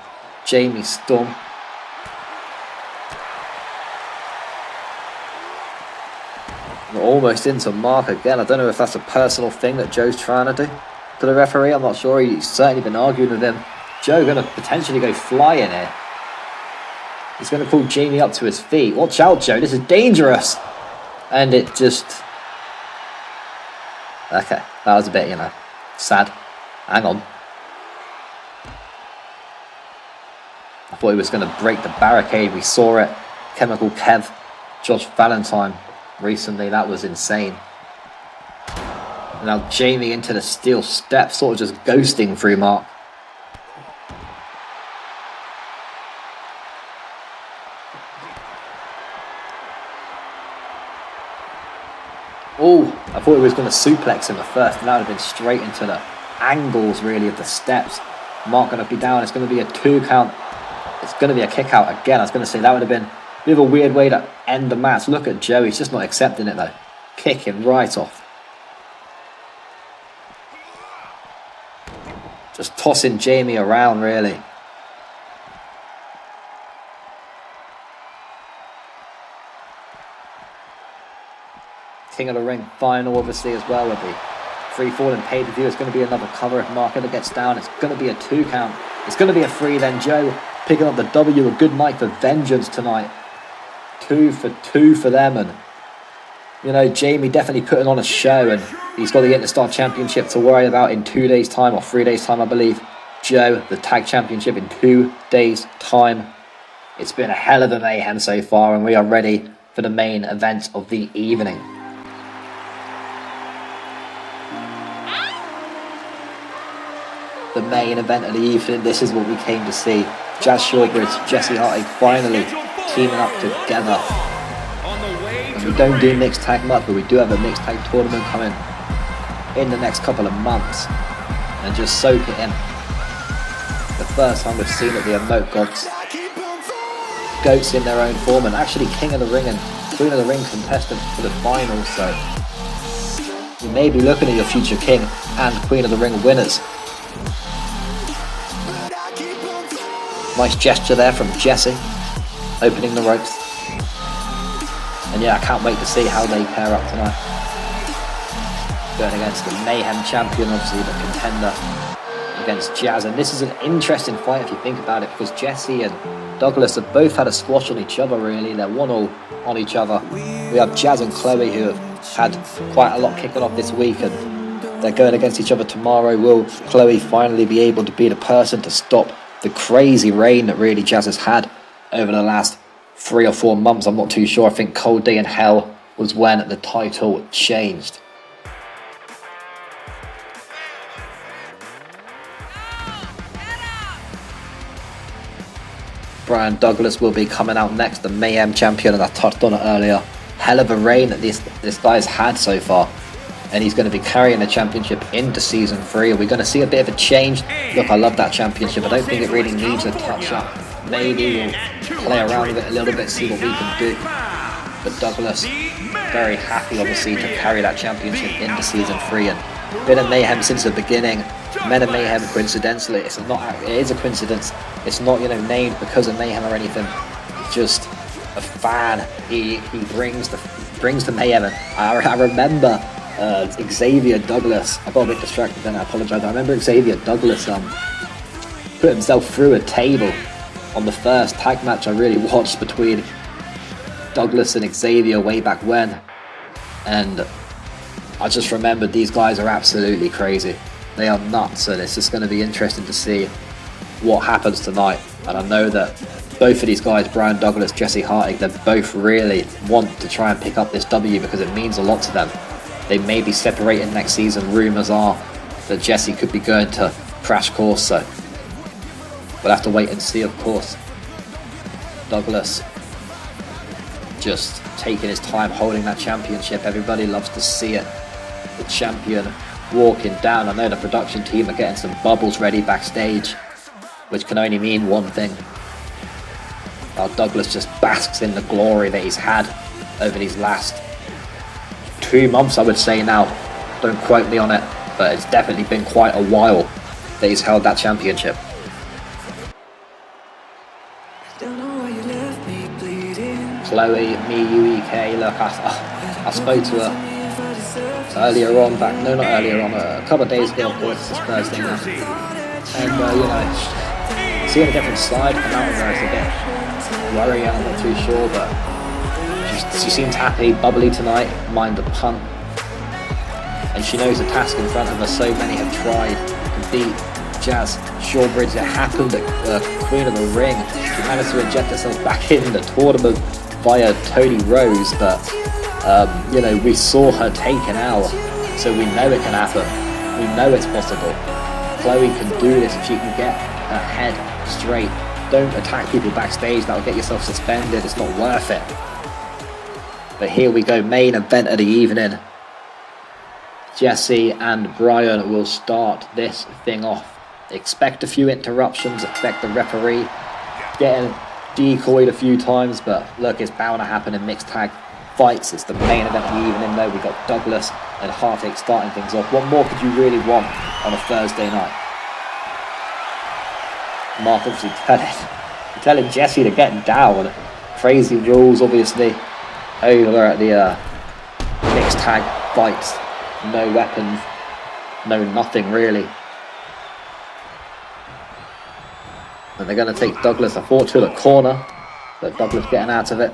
Jamie Storm. Almost into Mark again. I don't know if that's a personal thing that Joe's trying to do to the referee. I'm not sure. He's certainly been arguing with him. Joe going to potentially go flying here. He's going to pull Jamie up to his feet. Watch out, Joe. This is dangerous. And it just... Okay. That was a bit, you know, sad. Hang on. I thought he was going to break the barricade. We saw it. Chemical Kev, Josh Valentine recently. That was insane. And now Jamie into the steel step, sort of just ghosting through Mark. Oh, I thought he was going to suplex him at first, and that would have been straight into the angles, really, of the steps. Mark going to be down. It's going to be a 2 count. It's going to be a kick out again. I was going to say that would have been a bit of a weird way to end the match. Look at Joe. He's just not accepting it, though. Kicking right off. Just tossing Jamie around, really. King of the Ring final, obviously, as well, with the free fall and pay-per-view. It's going to be another cover if Mark ever gets down. It's going to be a 2 count. It's going to be a 3 then. Joe picking up the W. A good night for vengeance tonight. 2 for 2 for them. And, you know, Jamie definitely putting on a show. And he's got the Interstar Championship to worry about in 2 days' time, or 3 days' time, I believe. Joe, the Tag Championship in 2 days' time. It's been a hell of a mayhem so far, and we are ready for the main event of the evening. The main event of the evening, this is what we came to see. Jazz Shawbridge, Jesse Hartig finally teaming up together. And we don't do mixed tag much, but we do have a mixed tag tournament coming in the next couple of months. And just soak it in. The first time we've seen it, the Emote Gods. Goats in their own form, and actually King of the Ring and Queen of the Ring contestants for the finals, so you may be looking at your future King and Queen of the Ring winners. Nice gesture there from Jesse, opening the ropes. And yeah, I can't wait to see how they pair up tonight. Going against the Mayhem champion, obviously the contender against Jazz. And this is an interesting fight if you think about it, because Jesse and Douglas have both had a squash on each other, really. They're 1-1 on each other. We have Jazz and Chloe, who have had quite a lot kicking off this week, and they're going against each other tomorrow. Will Chloe finally be able to be the person to stop the crazy reign that really Jazz has had over the last 3 or 4 months? I'm not too sure. I think Cold Day in Hell was when the title changed. Brian Douglas will be coming out next, the Mayhem champion, and I touched on it earlier. Hell of a reign that this guy's had so far. And he's going to be carrying the championship into season 3. Are we going to see a bit of a change? Look, I love that championship. I don't think it really needs a touch up. Maybe we'll play around with it a little bit, see what we can do. But Douglas, very happy obviously to carry that championship into season 3, and been a Mayhem since the beginning. Men of Mayhem, coincidentally, it is a coincidence. It's not, you know, named because of Mayhem or anything. It's just a fan. He brings the Mayhem. I remember Xavier Douglas, I got a bit distracted then, I apologise. I remember Xavier Douglas put himself through a table on the first tag match I really watched between Douglas and Xavier way back when, and I just remembered these guys are absolutely crazy. They are nuts, and it's just going to be interesting to see what happens tonight. And I know that both of these guys, Brian Douglas, Jesse Hartig, they both really want to try and pick up this W because it means a lot to them. They may be separating next season. Rumours are that Jesse could be going to Crash Course, so we'll have to wait and see, of course. Douglas just taking his time holding that championship. Everybody loves to see it. The champion walking down. I know the production team are getting some bubbles ready backstage, which can only mean one thing. While Douglas just basks in the glory that he's had over these last 2 months, I would say now. Don't quote me on it, but it's definitely been quite a while that he's held that championship. Chloe, M-U-E-K, look, I spoke to her earlier on, a couple of days ago, of course, it's Thursday now. And, you know, seeing a different side come out of her is a bit worrying, I'm not too sure, but she seems happy, bubbly tonight, mind the pun. And she knows the task in front of her. So many have tried to beat Jazz Shawbridge. It happened at Queen of the Ring. She managed to inject herself back in the tournament via Tony Rose, but you know, we saw her taken out, so we know it can happen. We know it's possible. Chloe can do this if she can get her head straight. Don't attack people backstage, that'll get yourself suspended, it's not worth it. But here we go, main event of the evening. Jesse and Brian will start this thing off. Expect a few interruptions, expect the referee getting decoyed a few times, but look, it's bound to happen in mixed tag fights. It's the main event of the evening though. We got Douglas and Heartache starting things off. What more could you really want on a Thursday night? Mark obviously telling Jesse to get down. Crazy rules obviously over at the mixed tag fights. No weapons, no nothing really. And they're going to take Douglas, I thought, to the corner, but Douglas getting out of it.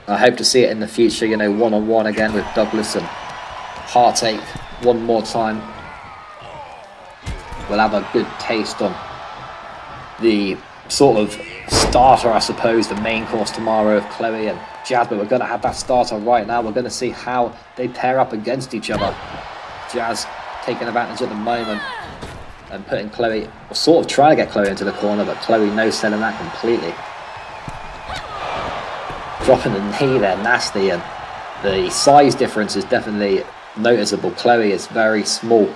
I hope to see it in the future, you know, one-on-one again with Douglas and Heartache one more time. We'll have a good taste on the sort of starter, I suppose, the main course tomorrow of Chloe and Jazz, but we're going to have that starter right now. We're going to see how they pair up against each other. Jazz taking advantage at the moment and putting Chloe, or sort of trying to get Chloe into the corner, but Chloe no-selling that completely. Dropping the knee there, nasty, and the size difference is definitely noticeable. Chloe is very small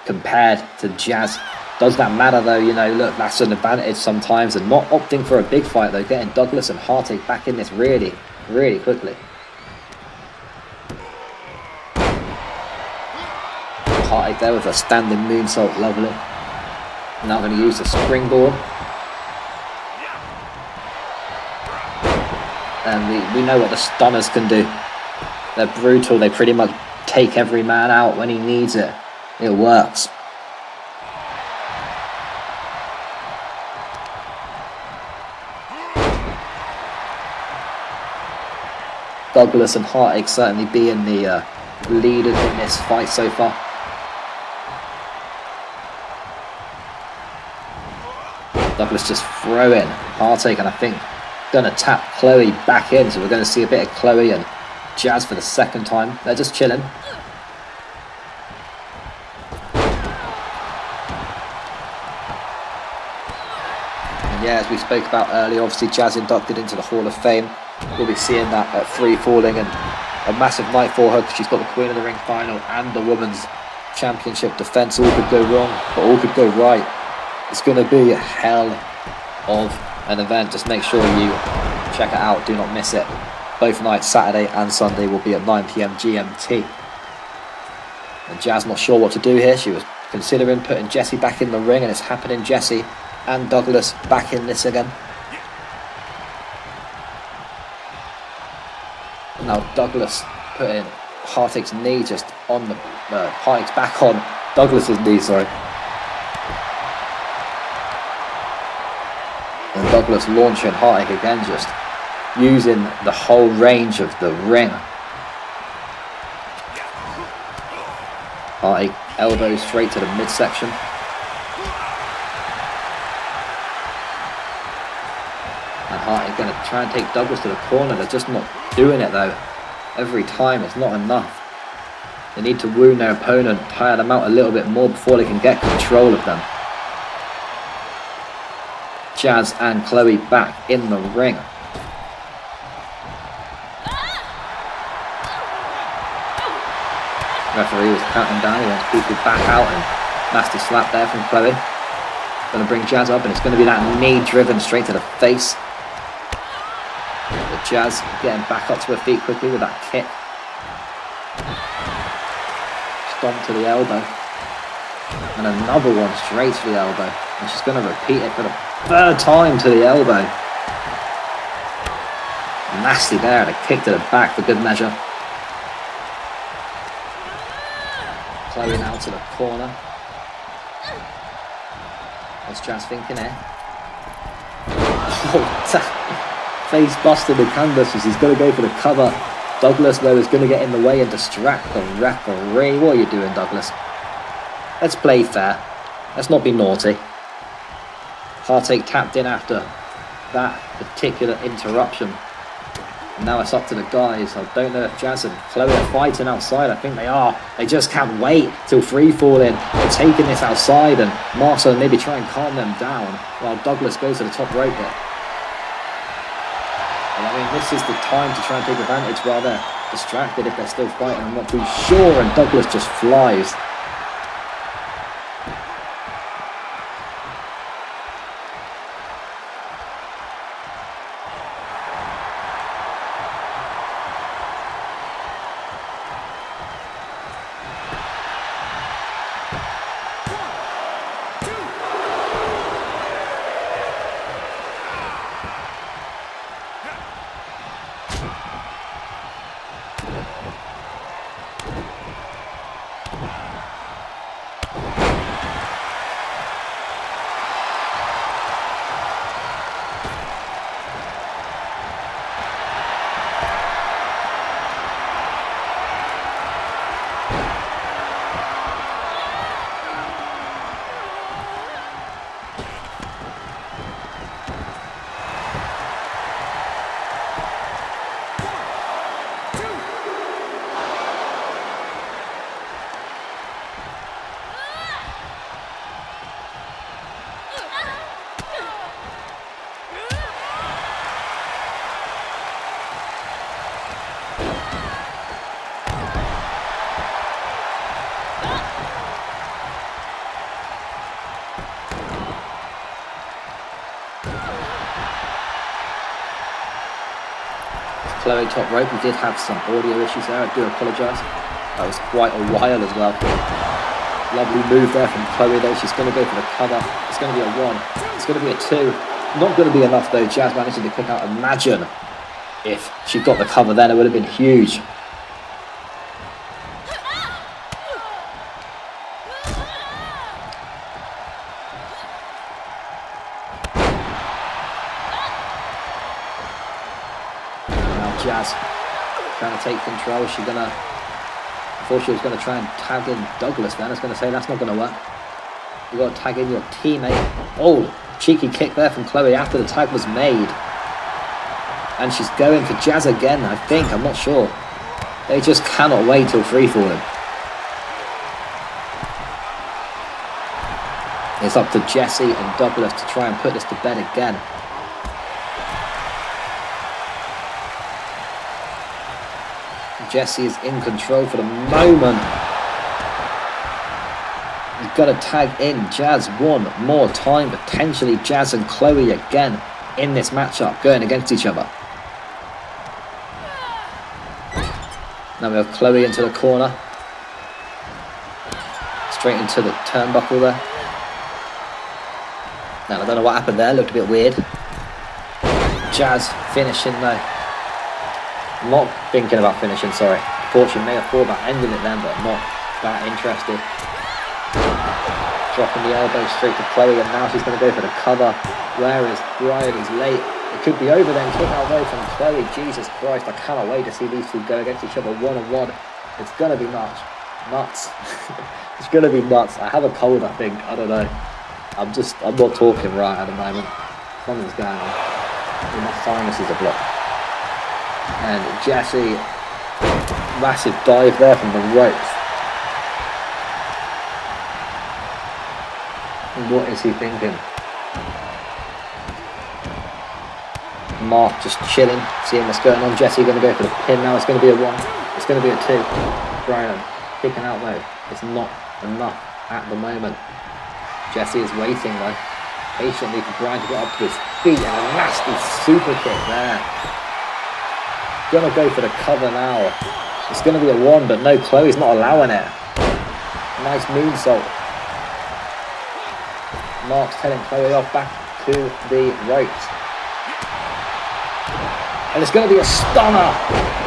compared to Jazz. Does that matter though? You know, look, that's an advantage sometimes, and not opting for a big fight though, getting Douglas and Heartache back in this really quickly. Heartache there with a standing moonsault, lovely. Now going to use the springboard. And we know what the stunners can do. They're brutal, they pretty much take every man out when he needs it. It works. Douglas and Heartache certainly being the leaders in this fight so far. Douglas just throwing Heartache, and I think going to tap Chloe back in, so we're going to see a bit of Chloe and Jazz for the second time. They're just chilling. And yeah, as we spoke about earlier, obviously Jazz inducted into the Hall of Fame. We'll be seeing that at Free Falling, and a massive night for her because she's got the Queen of the Ring final and the Women's Championship defense. All could go wrong, but all could go right. It's going to be a hell of an event. Just make sure you check it out. Do not miss it. Both nights, Saturday and Sunday, will be at 9 PM GMT. And Jazz not sure what to do here. She was considering putting Jesse back in the ring, and it's happening. Jesse and Douglas back in this again. Now Douglas putting Heartache's knee just on the Heartache's back on Douglas's knee, sorry. And Douglas launching Heartache again, just using the whole range of the ring. Heartache elbow straight to the midsection. And Heartache going to try and take Douglas to the corner. They're just not doing it though. Every time it's not enough. They need to wound their opponent, tire them out a little bit more before they can get control of them. Jazz and Chloe back in the ring. Referee was counting down. He wants people back out, and nasty slap there from Chloe. Going to bring Jazz up, and it's going to be that knee driven straight to the face. But Jazz getting back up to her feet quickly with that kick. Stomp to the elbow. And another one straight to the elbow. And she's going to repeat it for the third time to the elbow. Nasty there, and a kick to the back for good measure. Chloe now to the corner. What's Jazz thinking here? Oh, face busted the canvas as he's going to go for the cover. Douglas though is going to get in the way and distract the referee. What are you doing, Douglas? Let's play fair. Let's not be naughty. Heartache tapped in after that particular interruption. And now it's up to the guys. I don't know if Jazz and Chloe are fighting outside. I think they are. They just can't wait till free falling. They're taking this outside, and Marcel maybe try and calm them down while Douglas goes to the top rope there. And I mean, this is the time to try and take advantage while they're distracted if they're still fighting. I'm not too sure, and Douglas just flies. Chloe top rope. We did have some audio issues there. I do apologise. That was quite a while as well. Lovely move there from Chloe though. She's going to go for the cover. It's going to be a 1. It's going to be a 2. Not going to be enough though. Jazz managing to kick out. Imagine if she got the cover then. It would have been huge. Jazz trying to take control. She's gonna, I thought she was gonna try and tag in Douglas then. I was gonna say that's not gonna work. You gotta tag in your teammate. Oh, cheeky kick there from Chloe after the tag was made. And she's going for Jazz again, I think. I'm not sure. They just cannot wait till free falling. It's up to Jesse and Douglas to try and put this to bed again. Jesse is in control for the moment. He's got to tag in Jazz one more time. Potentially Jazz and Chloe again in this matchup, going against each other. Now we have Chloe into the corner. Straight into the turnbuckle there. Now I don't know what happened there. Looked a bit weird. Jazz finishing though. Not thinking about finishing, sorry. Thought she may have thought about ending it then, but not that interested. Dropping the elbow straight to Chloe, and now she's going to go for the cover. Where is Brian? He's late. It could be over then. Kick out away from Chloe. Jesus Christ, I cannot wait to see these two go against each other one-on-one. It's going to be nuts. It's going to be nuts. I have a cold, I think. I don't know. I'm not talking right at the moment. Something's going on. My sinuses are blocked. And Jesse, massive dive there from the ropes. And what is he thinking? Mark just chilling, seeing what's going on. Jesse going to go for the pin now. It's going to be a 1. It's going to be a 2. Brian kicking out though. It's not enough at the moment. Jesse is waiting though, patiently for Brian to get up to his feet, and a nasty super kick there. Gonna go for the cover now. It's gonna be a 1, but no, Chloe's not allowing it. Nice moonsault. Mark's telling Chloe off back to the ropes. And it's gonna be a stunner.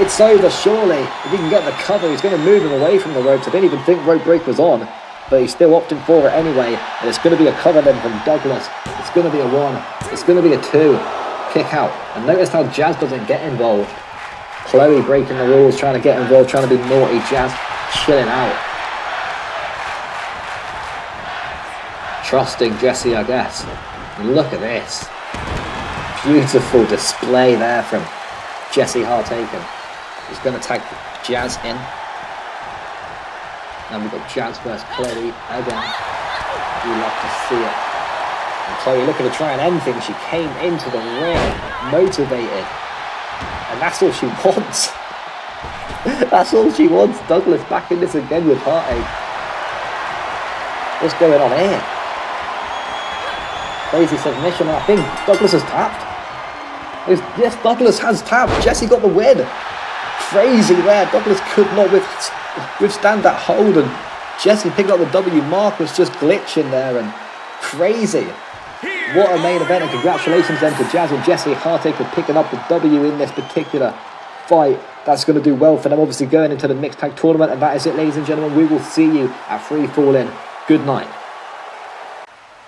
It's over surely. If he can get the cover, he's gonna move him away from the ropes. I didn't even think rope break was on, but he's still opting for it anyway. And it's gonna be a cover then from Douglas. It's gonna be a 1. It's gonna be a 2. Kick out. And notice how Jazz doesn't get involved. Chloe breaking the rules, trying to get involved, trying to be naughty. Jazz chilling out. trusting Jesse, I guess. And look at this. Beautiful display there from Jesse Hartaken. He's going to tag Jazz in. And we've got Jazz versus Chloe again. We love to see it. And Chloe looking to try and end things. She came into the ring motivated. And that's all she wants. That's all she wants. Douglas back in this again with heartache. What's going on here? Crazy submission. I think Douglas has tapped. Yes, Douglas has tapped. Jesse got the win. Crazy there. Douglas could not withstand that hold, and Jesse picking up the W. Mark was just glitching there, and crazy. What a main event, and congratulations then to Jazz and Jesse Hartaken for picking up the W in this particular fight. That's going to do well for them, obviously going into the mixed tag tournament, and that is it, ladies and gentlemen. We will see you at Free Fall In. Good night.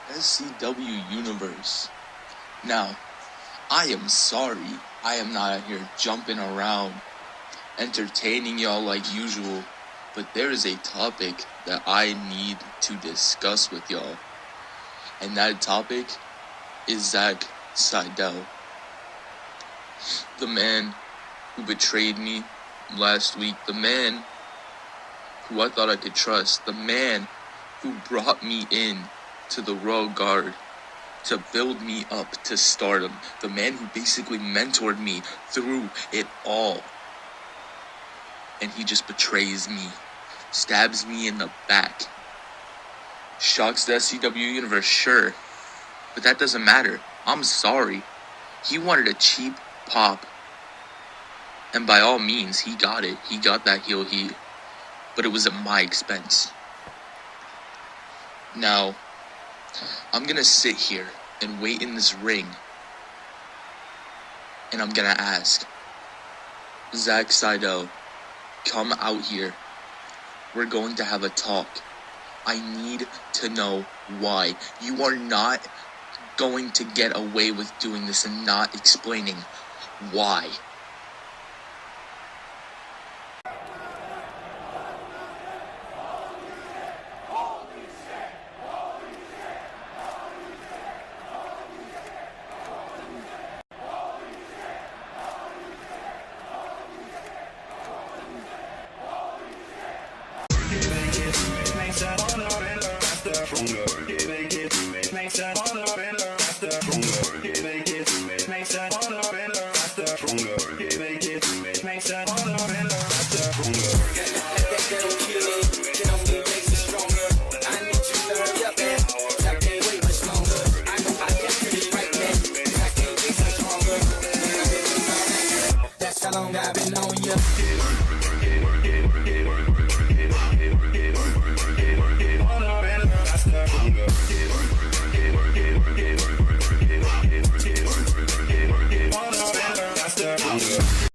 SCW Universe. Now, I am sorry I am not out here jumping around, entertaining y'all like usual, but there is a topic that I need to discuss with y'all, and that topic is Zack Seidel, the man who betrayed me last week, the man who I thought I could trust, the man who brought me in to the Royal Guard to build me up to stardom, the man who basically mentored me through it all. And he just betrays me, stabs me in the back, shocks the SCW universe, sure, but that doesn't matter. I'm sorry. He wanted a cheap pop, and by all means, he got it. He got that heel heat, but it was at my expense. Now, I'm gonna sit here and wait in this ring, and I'm gonna ask, Zack Seidel, come out here. We're going to have a talk. I need to know why. You are not going to get away with doing this and not explaining why. That's how long I've been on you.